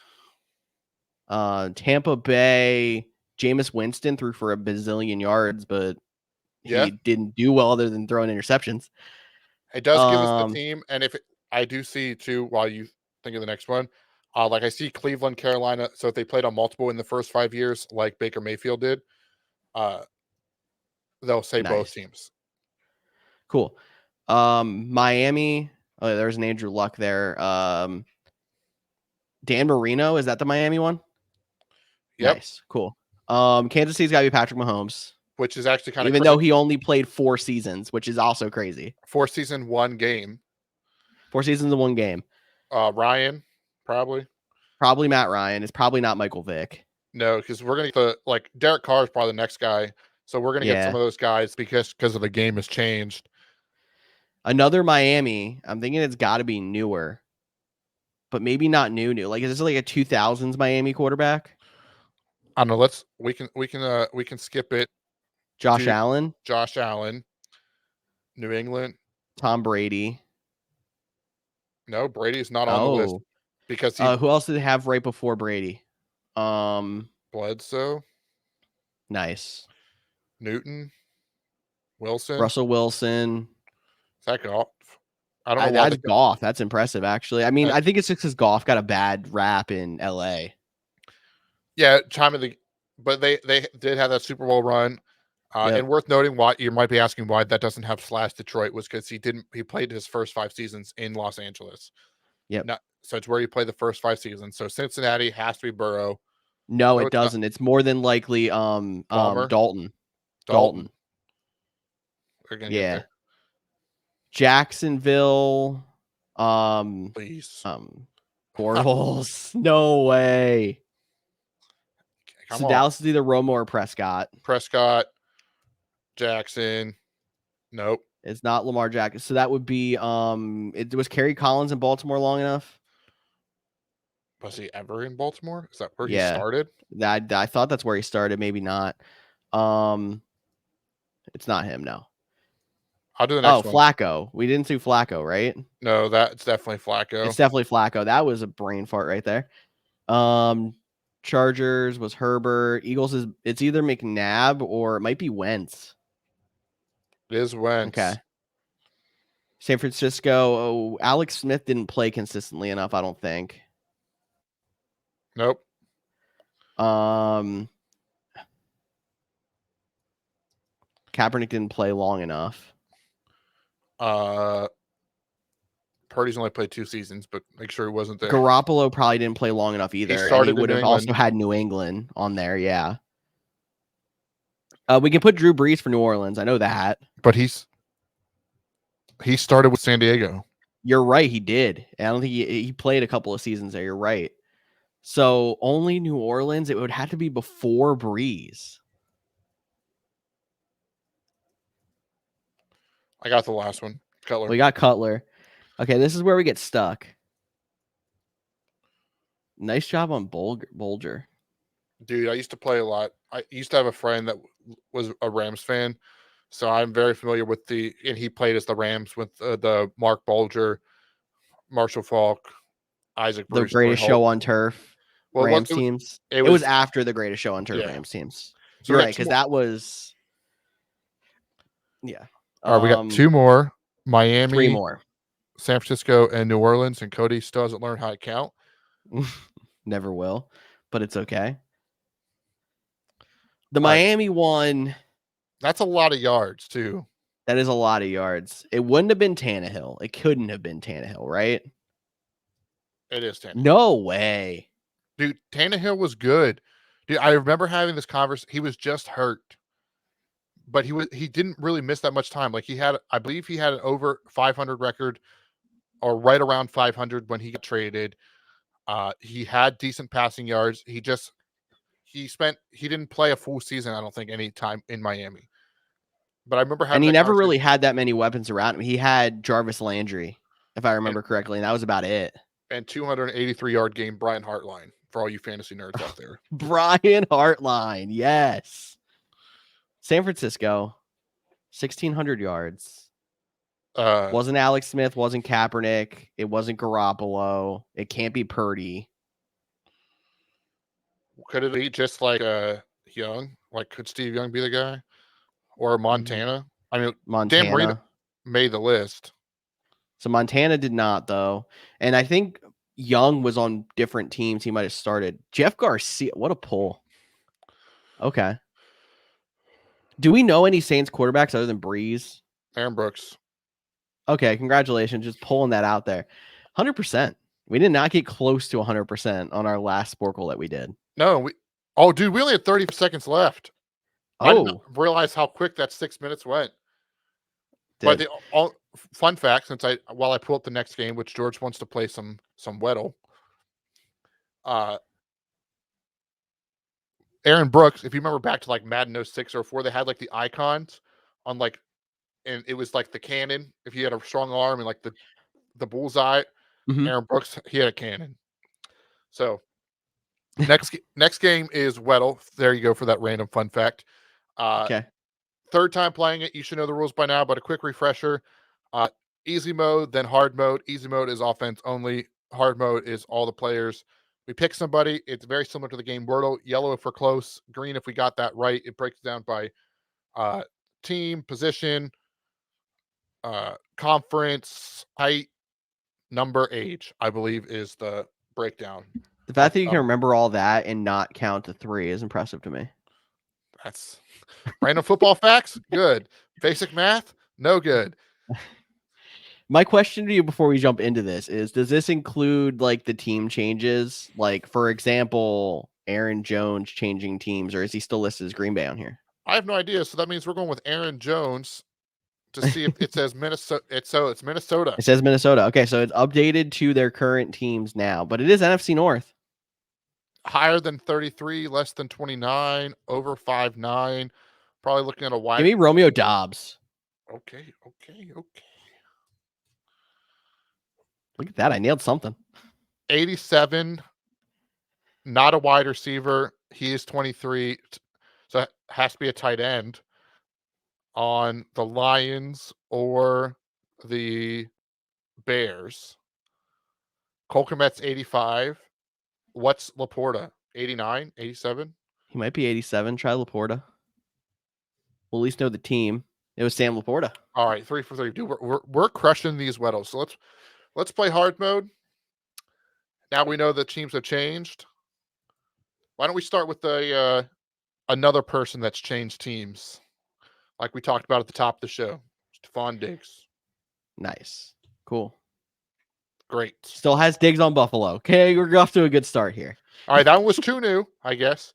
Tampa Bay, Jameis Winston threw for a bazillion yards, but he didn't do well other than throwing interceptions. It does give us the team, and I do see too, while you think of the next one, like I see Cleveland, Carolina. So if they played on multiple in the first 5 years, like Baker Mayfield did, they'll say both teams. Cool. Miami. Oh, there's an Andrew Luck there. Dan Marino, is that the Miami one? Yep. Nice. Cool. Kansas City's got to be Patrick Mahomes, which is actually kind of even though he only played 4 seasons, which is also crazy. 4 seasons, 1 game. 4 seasons and 1 game. Ryan, probably Matt Ryan. It's probably not Michael Vick. No, because we're gonna get Derek Carr is probably the next guy. So we're gonna get some of those guys because of the game has changed. Another Miami. I'm thinking it's got to be newer, but maybe not new. Like, is this like a 2000s Miami quarterback? I don't know. We can skip it. Josh Allen, New England, Tom Brady. No, Brady's not on the list because who else did they have right before Brady? Bledsoe. Nice. Newton. Wilson. Russell Wilson. Is that Goff? I don't know. That's Goff. That's impressive, actually. I mean, I think it's just because Goff got a bad rap in LA. Yeah, but they did have that Super Bowl run. And worth noting, why you might be asking why that doesn't have / Detroit was because he played his first 5 seasons in Los Angeles. Yep. So it's where you play the first 5 seasons. So Cincinnati has to be Burrow. No, it doesn't. It's more than likely Dalton. Dalton. We're gonna get there. Jacksonville. Please. Bortles. No way. So Dallas is either Romo or Prescott. Jackson. Nope. It's not Lamar Jackson. So that would be it was Kerry Collins in Baltimore long enough? Was he ever in Baltimore? Is that where he started? I thought that's where he started, maybe not. It's not him, no. I'll do the next one. Flacco. We didn't do Flacco, right? No, that's definitely Flacco. It's definitely Flacco. That was a brain fart right there. Chargers was Herbert. Eagles it's either McNabb or it might be Wentz. It is Wentz. Okay. San Francisco. Alex Smith didn't play consistently enough, I don't think. Nope. Kaepernick didn't play long enough. Purdy's only played 2 seasons, but make sure he wasn't there. Garoppolo probably didn't play long enough either. He would have also had New England on there, yeah. We can put Drew Brees for New Orleans. I know that. But he started with San Diego. You're right, he did. I don't think he played a couple of seasons there. You're right. So only New Orleans, it would have to be before Brees. I got the last one. Cutler. We got Cutler. Okay, this is where we get stuck. Nice job on Bolger. Dude, I used to play a lot. I used to have a friend that was a Rams fan, so I'm very familiar with and he played as the Rams with the Mark Bulger, Marshall Falk, Isaac The Bruce, Troy greatest Holt. show on turf Well, Rams teams. it It was was after the greatest show on turf yeah. Rams teams. So You're we right, got two because more. that was yeah. All right, we got two more: Three Miami, more. San Francisco, and New Orleans. And Cody still hasn't learned how to count. Never will, but it's okay. The All right, Miami one, that's a lot of yards too. that is a lot of yards. It wouldn't have been Tannehill. It couldn't have been Tannehill, right? It is Tannehill. No way. Dude, Tannehill was good. Dude, I remember having this conversation. He was just hurt, but he didn't really miss that much time. Like I believe he had an over 500 record or right around 500 when he got traded. He had decent passing yards. He didn't play a full season, I don't think, any time in Miami. But I remember And having he that never conversation. really had that many weapons around him. He had Jarvis Landry, if I remember correctly, and that was about it. And 283-yard game, Brian Hartline, for all you fantasy nerds out there. Brian Hartline, yes. San Francisco, 1,600 yards. Wasn't Alex Smith, wasn't Kaepernick, it wasn't Garoppolo. It can't be Purdy. Could it be just like Young? Like, could Steve Young be the guy? Or Montana? I mean, Dan Marino Montana. made the list. So Montana did not, though. And I think Young was on different teams. He might have started. Jeff Garcia, what a pull. Okay. Do we know any Saints quarterbacks other than Breeze? Aaron Brooks. Okay, congratulations. Just pulling that out there. 100%. We did not get close to 100% on our last Sporkle that we did. No, dude, we only had 30 seconds left. I did not realize how quick that 6 minutes went. But fun fact, while I pull up the next game, which George wants to play some Weddle, Aaron Brooks, if you remember back to like Madden 06 or 04, they had like the icons on like, and it was like the cannon. If you had a strong arm and like the bullseye, Aaron Brooks, he had a cannon. So next game is Weddle. There you go for that random fun fact. Okay. Third time playing it, you should know the rules by now, but a quick refresher. Easy mode, then hard mode. Easy mode is offense only. Hard mode is all the players. We pick somebody. It's very similar to the game Wordle. Yellow if we're close. Green if we got that right. It breaks down by team, position, conference, height, number, age, I believe is the breakdown. The fact that you can remember all that and not count to 3 is impressive to me. That's random football facts. Good. Basic math. No good. My question to you before we jump into this is, does this include like the team changes? Like, for example, Aaron Jones changing teams, or is he still listed as Green Bay on here? I have no idea. So that means we're going with Aaron Jones to see if it says Minnesota. It's Minnesota. It says Minnesota. Okay, so it's updated to their current teams now, but it is NFC North. Higher than 33, less than 29, over 5'9". Probably looking at a wide. Give me Romeo Dobbs. Okay. Look at that. I nailed something. 87, not a wide receiver. He is 23, so it has to be a tight end on the Lions or the Bears. Cole Kmet's 85. What's Laporta? 89, 87? He might be 87. Try Laporta. We'll at least know the team. It was Sam Laporta. All right, 3 for 3. Dude, we're crushing these Weddles. So let's play hard mode. Now we know the teams have changed. Why don't we start with another person that's changed teams, like we talked about at the top of the show, Stephon Diggs. Nice. Cool. Great. Still has Diggs on Buffalo. Okay, we're off to a good start here. All right, that one was too new, I guess.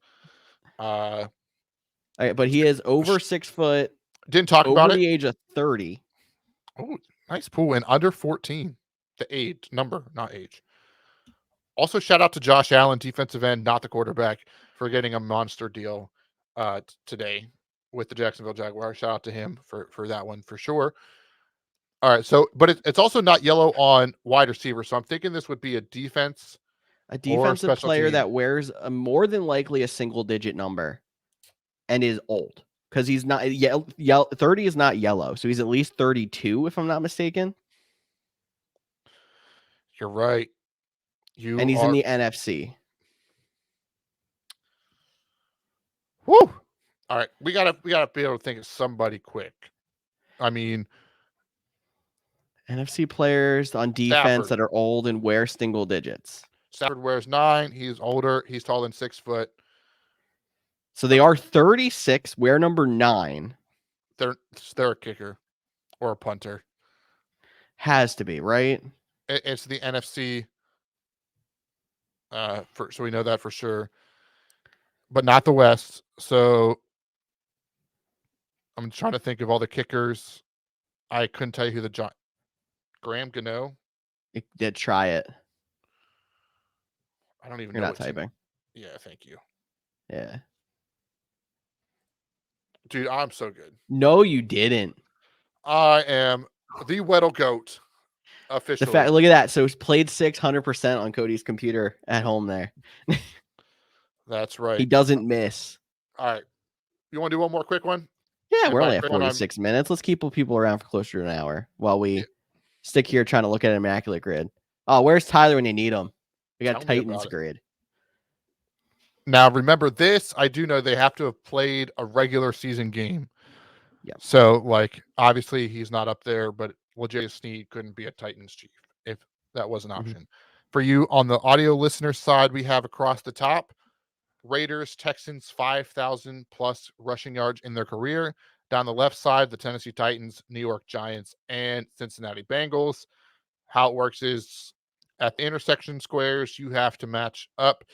All right, but he is over 6 foot. Didn't talk about it. Over the age of 30. Oh, nice pool. And under 14. The age, number, not age. Also, shout out to Josh Allen, defensive end, not the quarterback, for getting a monster deal today with the Jacksonville Jaguars. Shout out to him for that one for sure. All right. So, but it's also not yellow on wide receiver. So I'm thinking this would be a defense A or a defensive special player team. that wears a more than likely a single digit number and is old because he's not 30 is not yellow, so he's at least 32 if I'm not mistaken, You're right. and You he's in are. the NFC. Woo! All right. We gotta be able to think of somebody quick. I mean, NFC players on defense Stafford. that are old and wear single digits. Stafford wears 9. He's older. He's taller than 6 foot. So they are 36, wear number 9. They're a kicker or a punter. Has to be, right? It's the NFC. So we know that for sure, but not the West. So I'm trying to think of all the kickers. I couldn't tell you who the Graham Gano. It did try it. I don't even You're know not what team. typing. Yeah, thank you, Yeah. dude. I'm so good. No, you didn't. I am the Weddle Goat The officially. fact, look at that. So it's played 600% on Cody's computer at home there. That's right. He doesn't miss. All right. You want to do one more quick one? Yeah, And we're by only at quick one, 46 minutes. Let's keep people around for closer to an hour while we Yeah. stick here trying to look at an immaculate grid. Oh, where's Tyler when you need him? We got Tell me Titans about it. grid. Now, remember this. I do know they have to have played a regular season game. Yep. So, like, obviously he's not up there, but Legit Sneed couldn't be a Titans chief if that was an option. For you on the audio listener side, we have across the top Raiders, Texans, 5,000 plus rushing yards in their career. Down the left side, the Tennessee Titans, New York Giants, and Cincinnati Bengals. How it works is at the intersection squares, you have to match up.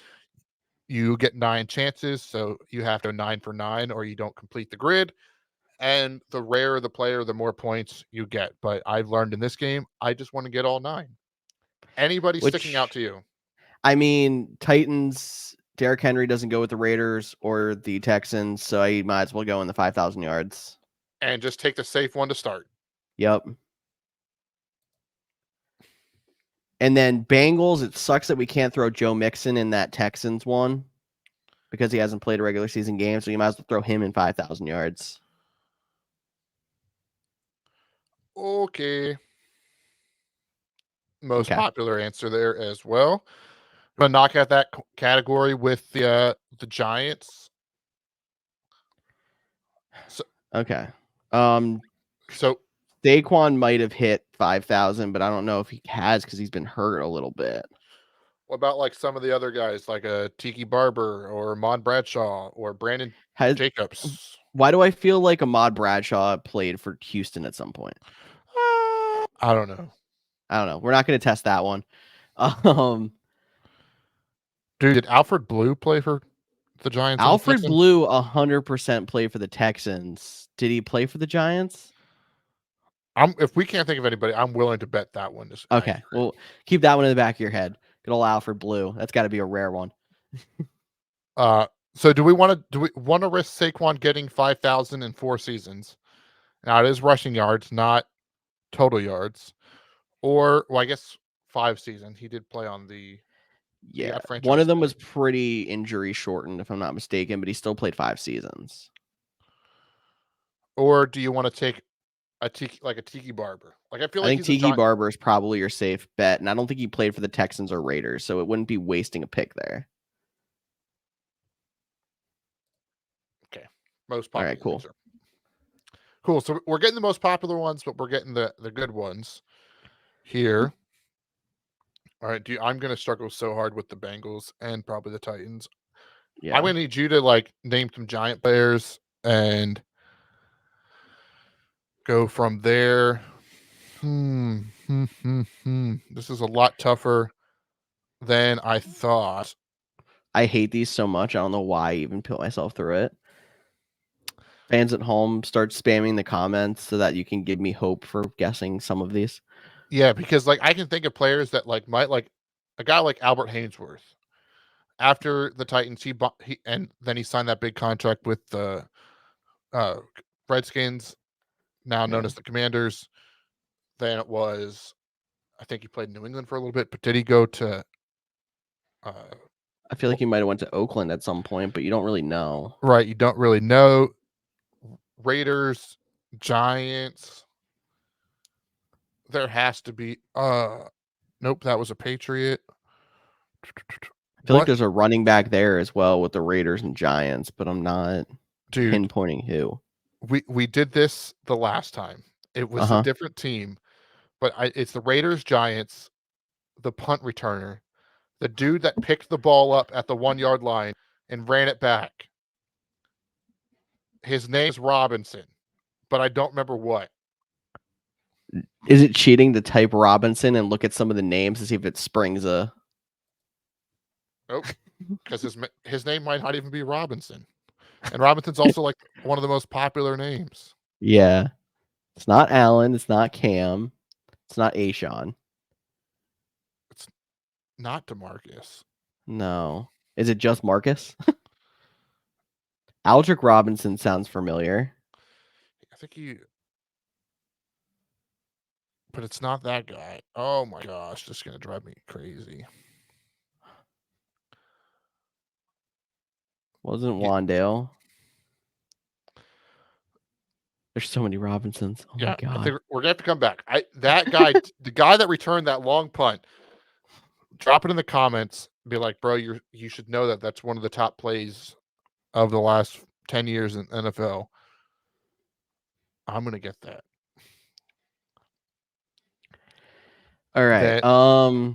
You get 9 chances, so you have to 9 for 9 or you don't complete the grid. And the rarer the player, the more points you get. But I've learned in this game, I just want to get all 9. Anybody sticking out to you? I mean, Titans, Derrick Henry doesn't go with the Raiders or the Texans, so I might as well go in the 5,000 yards. And just take the safe one to start. Yep. And then Bengals, it sucks that we can't throw Joe Mixon in that Texans one because he hasn't played a regular season game, so you might as well throw him in 5,000 yards. Okay. Most popular answer there as well. I'm gonna knock out that category with the Giants. So, okay. So Saquon might have hit 5,000, but I don't know if he has because he's been hurt a little bit. what about like some of the other guys, like a Tiki Barber or Mon Bradshaw or Brandon Jacobs? Why do I feel like Ahmad Bradshaw played for Houston at some point? I don't know. We're not going to test that one. Dude, did Alfred Blue play for the Giants? Alfred Blue 100% played for the Texans. Did he play for the Giants? If we can't think of anybody, I'm willing to bet that one. Okay, well, keep that one in the back of your head. Good old Alfred Blue. That's got to be a rare one. So do we want to risk Saquon getting 5,000 in 4 seasons? Now it is rushing yards, not total yards. Or I guess 5 seasons. He did play on the one of them was pretty injury shortened, if I'm not mistaken, but he still played 5 seasons. Or do you want to take a Tiki Barber? Like I think Tiki Barber is probably your safe bet, and I don't think he played for the Texans or Raiders, so it wouldn't be wasting a pick there. Okay, most popular. All right, cool. Answer. Cool. So we're getting the most popular ones, but we're getting the good ones here. All right, I'm going to struggle so hard with the Bengals and probably the Titans. Yeah. I'm going to need you to like name some Giant players and go from there. This is a lot tougher than I thought. I hate these so much. I don't know why I even put myself through it. Fans at home, start spamming the comments so that you can give me hope for guessing some of these. Yeah, because like I can think of players that like might like a guy like Albert Hainsworth. After the Titans, he and then he signed that big contract with the Redskins, now known as the Commanders. Then it was, I think he played New England for a little bit, but did he go to? I feel like he might have went to Oakland at some point, but you don't really know. Right, you don't really know. Raiders, Giants. There has to be. Nope, that was a Patriot. I feel like What, there's a running back there as well with the Raiders and Giants, but I'm not dude? pinpointing who. We did this the last time. It was a Uh-huh. different team, but it's the Raiders, Giants, the punt returner, the dude that picked the ball up at the 1 yard line and ran it back. His name's Robinson, but I don't remember what. Is it cheating to type Robinson and look at some of the names to see if it springs a? Nope, because his name might not even be Robinson, and Robinson's also like one of the most popular names. Yeah. It's not Allen. It's not Cam. It's not Ashawn. It's not DeMarcus. No. Is it just Marcus? Aldrick Robinson sounds familiar. I think he, but it's not that guy. Oh my gosh, this is gonna drive me crazy. Wasn't Wandale? There's so many Robinsons. Oh my Yeah, I god. think we're gonna have to come back. That guy, the guy that returned that long punt, drop it in the comments. Be like, bro, you should know that that's one of the top plays of the last 10 years in NFL. I'm gonna get that. All right. That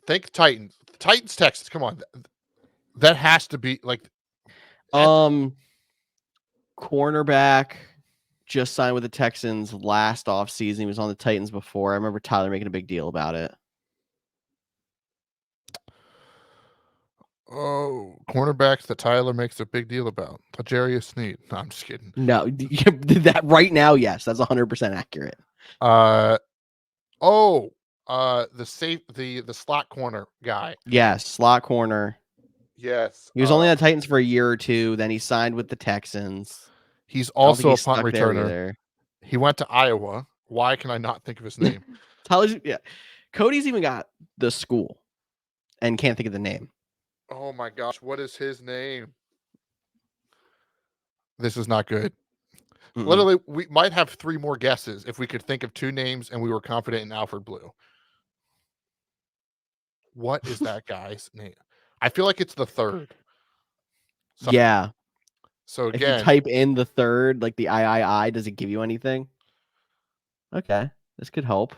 think Titans, Texas. Come on, that has to be like. Cornerback just signed with the Texans last offseason. He was on the Titans before. I remember Tyler making a big deal about it. Oh, cornerbacks that Tyler makes a big deal about. Tajarius Sneed. No, I'm just kidding. No, that right now, yes, that's 100% accurate. The slot corner guy. Yes, slot corner. Yes. He was only on the Titans for a year or two. Then he signed with the Texans. He's I don't think also a he's punt stuck there returner. either. He went to Iowa. Why can I not think of his name? Yeah. Cody's even got the school and can't think of the name. Oh my gosh, what is his name? This is not good. Literally, we might have 3 more guesses if we could think of 2 names and we were confident in Alfred Blue. What is that guy's name? I feel like it's the third. Yeah. So If you again, type in the third, like the I, does it give you anything? Okay. This could help.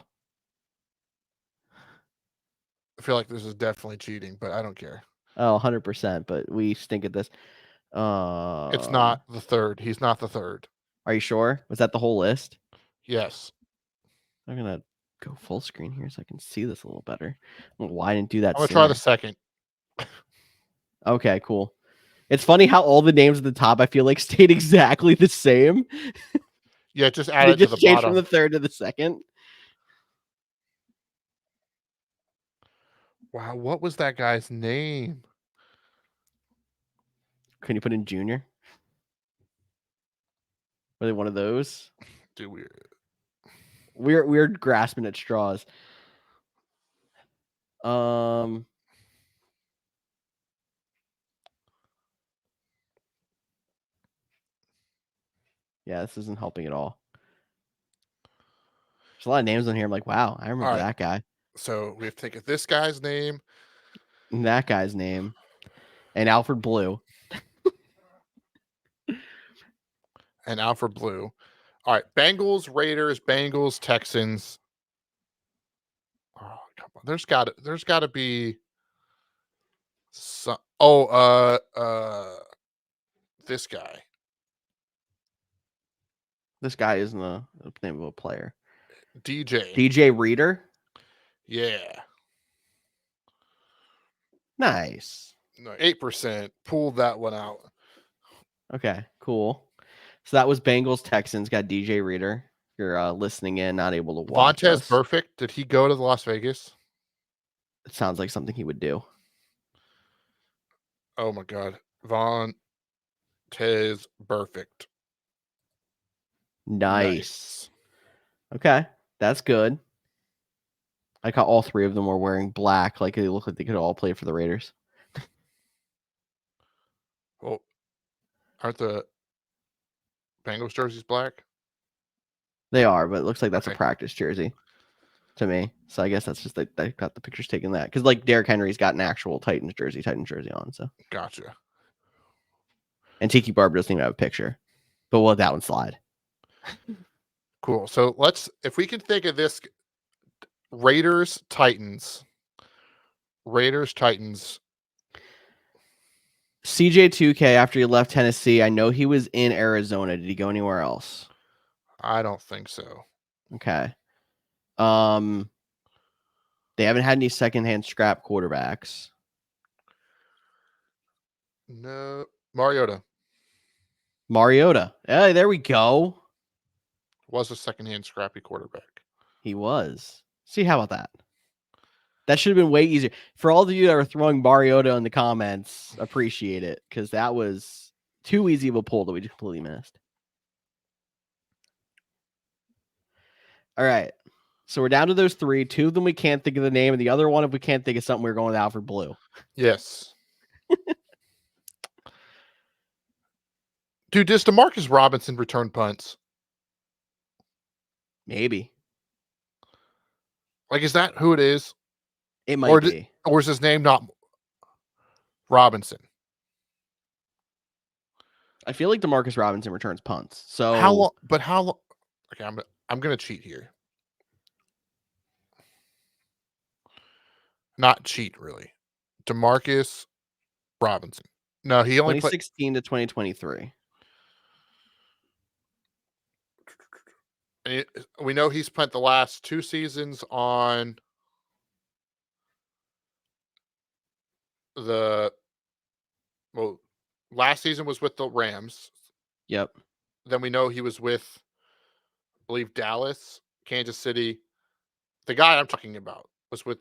I feel like this is definitely cheating, but I don't care. Oh, 100%, but we stink at this. It's not the third. He's not the third. Are you sure? Was that the whole list? Yes. I'm gonna go full screen here so I can see this a little better. I don't know why I didn't do that I'm gonna try the sooner. second. Okay, cool. It's funny how all the names at the top I feel like stayed exactly the same. Yeah, just add They it to just the changed bottom. from the third to the second. Wow, what was that guy's name? Can you put in junior? Were they one of those? Dude, We're grasping at straws. Yeah, this isn't helping at all. There's a lot of names on here. I'm like, wow, I remember that guy. So we have to think of this guy's name. And that guy's name. And Alfred Blue. And Alfred Blue. All right. Bengals, Raiders, Bengals, Texans. Oh, come on. There's gotta be some. This guy. This guy isn't the name of a player. DJ. DJ Reader. Yeah. Nice. No, 8%. Pulled that one out. Okay, cool. So that was Bengals Texans. Got DJ Reader. If you're listening in, not able to watch Vontez us. Perfect. Did he go to Las Vegas? It sounds like something he would do. Oh my God. Vontez Perfect. Nice. Okay, that's good. I got all three of them were wearing black. Like, they look like they could all play for the Raiders. Well, aren't the Bengals jerseys black? They are, but it looks like that's a Okay. practice jersey to me. So I guess that's just they got the pictures taken that. Because, like, Derrick Henry's got an actual Titans jersey on. So, Gotcha. and Tiki Barber doesn't even have a picture. But we'll let that one slide. Cool. So if we can think of this, Raiders, Titans. CJ2K, after he left Tennessee, I know he was in Arizona. Did he go anywhere else? I don't think so. Okay. They haven't had any secondhand scrap quarterbacks. No. Mariota Hey, there we go. was a secondhand scrappy quarterback. He was. See, how about that? That should have been way easier. For all of you that are throwing Mariota in the comments, appreciate it, because that was too easy of a pull that we just completely missed. All right. So we're down to those three. Two of them we can't think of the name, and the other one, if we can't think of something, we're going with Alfred Blue. Yes. Dude, does DeMarcus Robinson return punts? Maybe. Like, is that who it is? It might be. Or is his name not Robinson? I feel like DeMarcus Robinson returns punts. So how long? Okay, I'm gonna cheat here. Not cheat, really. DeMarcus Robinson. No, he only 2016 to 2023. We know he spent the last 2 seasons on last season was with the Rams. Yep. Then we know he was with, I believe, Dallas, Kansas City. The guy I'm talking about was with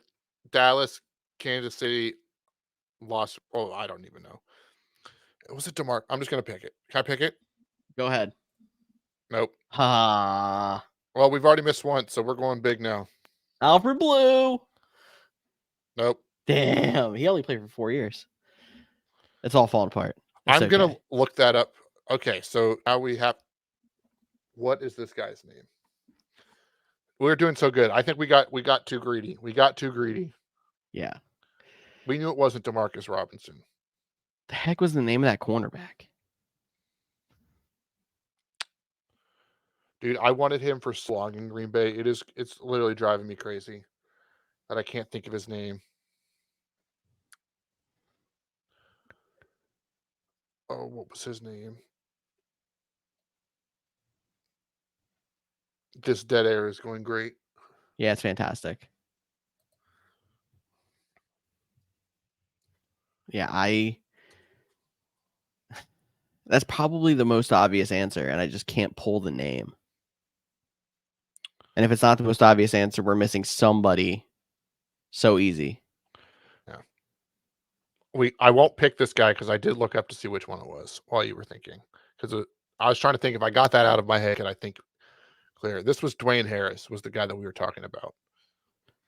Dallas, Kansas City, I don't even know. Was it DeMarc? I'm just going to pick it. Can I pick it? Go ahead. Nope. Ha. Well, we've already missed once, so we're going big now. Alfred Blue. Nope. Damn. He only played for 4 years. It's all falling apart. I'm going to look that up. Okay, so now we have. What is this guy's name? We're doing so good. I think we got too greedy. Yeah. We knew it wasn't DeMarcus Robinson. The heck was the name of that cornerback? Dude, I wanted him for so long in Green Bay. It's literally driving me crazy that I can't think of his name. Oh, what was his name? This dead air is going great. Yeah, it's fantastic. Yeah, that's probably the most obvious answer, and I just can't pull the name. And if it's not the most obvious answer, we're missing somebody so easy. Yeah. I won't pick this guy because I did look up to see which one it was while you were thinking. Because I was trying to think if I got that out of my head, could I think clear? This was Dwayne Harris, was the guy that we were talking about.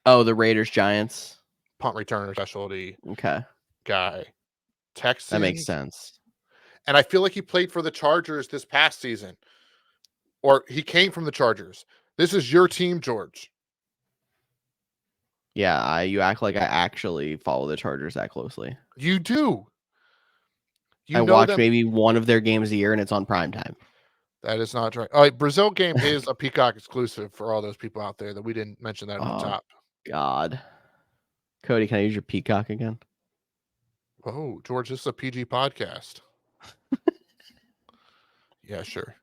Oh, the Raiders Giants Punt returner specialty. Okay. Guy. Texans. That makes sense. And I feel like he played for the Chargers this past season. Or he came from the Chargers. This is your team, George. Yeah, you act like I actually follow the Chargers that closely. You do. I watch maybe one of their games a year, and it's on primetime. That is not right. All right, Brazil game is a Peacock exclusive for all those people out there that we didn't mention that at the top. God. Cody, can I use your Peacock again? Oh, George, this is a PG podcast. Yeah, sure.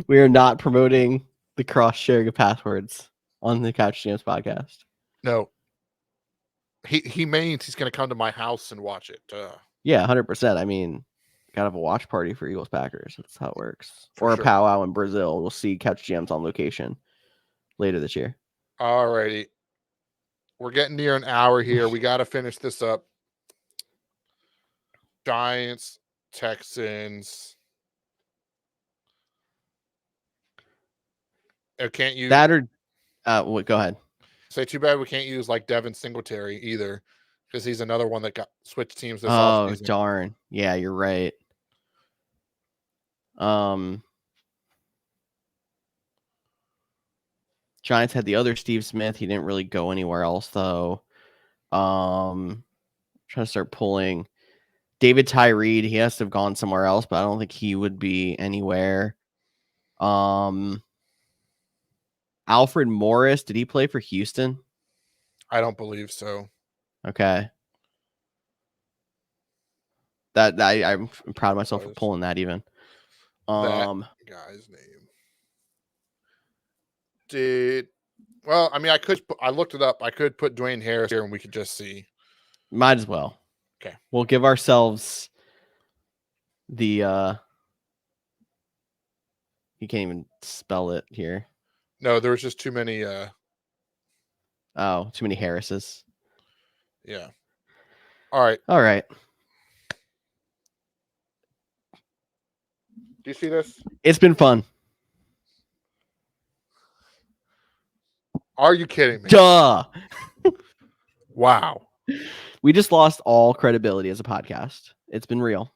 We are not promoting the cross-sharing of passwords on the Couch GMs podcast. No. He means he's going to come to my house and watch it. Yeah, 100%. I mean, gotta have a watch party for Eagles Packers. That's how it works. For or sure. A powwow in Brazil. We'll see Couch GMs on location later this year. All righty. We're getting near an hour here. We got to finish this up. Giants, Texans. Can't you That or go ahead. say too bad we can't use like Devin Singletary either, because he's another one that got switched teams this Oh, offseason. darn. Yeah, you're right. Giants had the other Steve Smith. He didn't really go anywhere else though. Trying to start pulling David Tyree. He has to have gone somewhere else, but I don't think he would be anywhere. Alfred Morris, did he play for Houston? I don't believe so. Okay. I'm proud of myself for pulling that even. That guy's name. Well, I mean, I looked it up. I could put Dwayne Harris here and we could just see. Might as well. Okay. We'll give ourselves the you can't even spell it here. No, there was just too many too many Harrises. Yeah. All right. Do you see this? It's been fun. Are you kidding me? Duh. Wow. We just lost all credibility as a podcast. It's been real.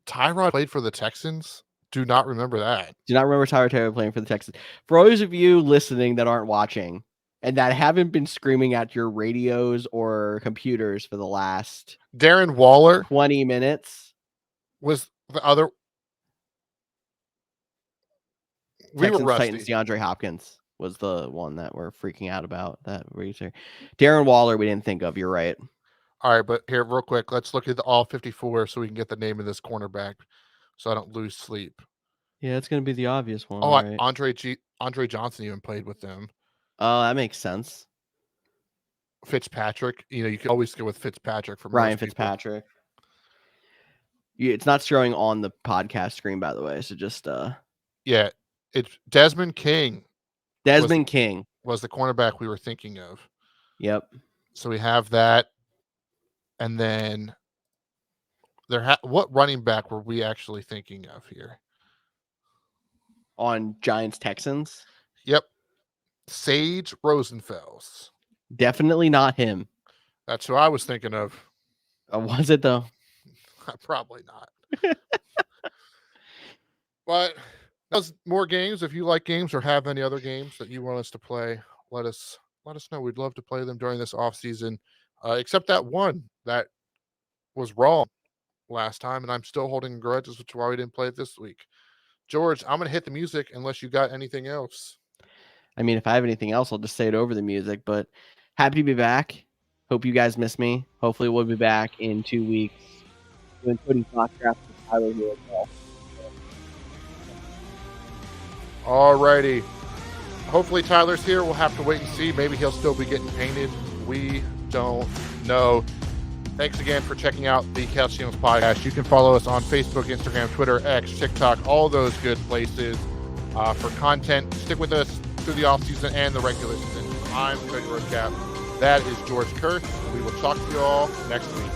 Tyrod played for the Texans? Do not remember that. Do not remember Tyrod Taylor playing for the Texans. For those of you listening that aren't watching and that haven't been screaming at your radios or computers for the last Darren Waller 20 minutes was the other. Texans, Titans, DeAndre Hopkins was the one that we're freaking out about. That research. Darren Waller, we didn't think of. You're right. All right, but here, real quick, let's look at all 54 so we can get the name of this cornerback, so I don't lose sleep. Yeah, it's going to be the obvious one. Oh, right? Andre Johnson even played with them. Oh, that makes sense. Fitzpatrick, you can always go with Fitzpatrick from Ryan Fitzpatrick. Yeah, it's not showing on the podcast screen, by the way. So just yeah, it's Desmond King. King was the cornerback we were thinking of. Yep. So we have that, and then what running back were we actually thinking of here? On Giants Texans? Yep. Sage Rosenfels. Definitely not him. That's who I was thinking of. Was it though? Probably not. But that's more games. If you like games or have any other games that you want us to play, let us know. We'd love to play them during this off season. Except that one that was wrong last time, and I'm still holding grudges, which is why we didn't play it this week. George, I'm gonna hit the music unless you got anything else. I mean, if I have anything else, I'll just say it over the music. But happy to be back. Hope you guys miss me. Hopefully, we'll be back in 2 weeks doing Cody Roadcap with Tyler here as well. Alrighty. Hopefully Tyler's here. We'll have to wait and see. Maybe he'll still be getting painted. We don't know. Thanks again for checking out the Couch GMs podcast. You can follow us on Facebook, Instagram, Twitter, X, TikTok, all those good places for content. Stick with us through the offseason and the regular season. I'm Cody Roadcap. That is George Kerth. We will talk to you all next week.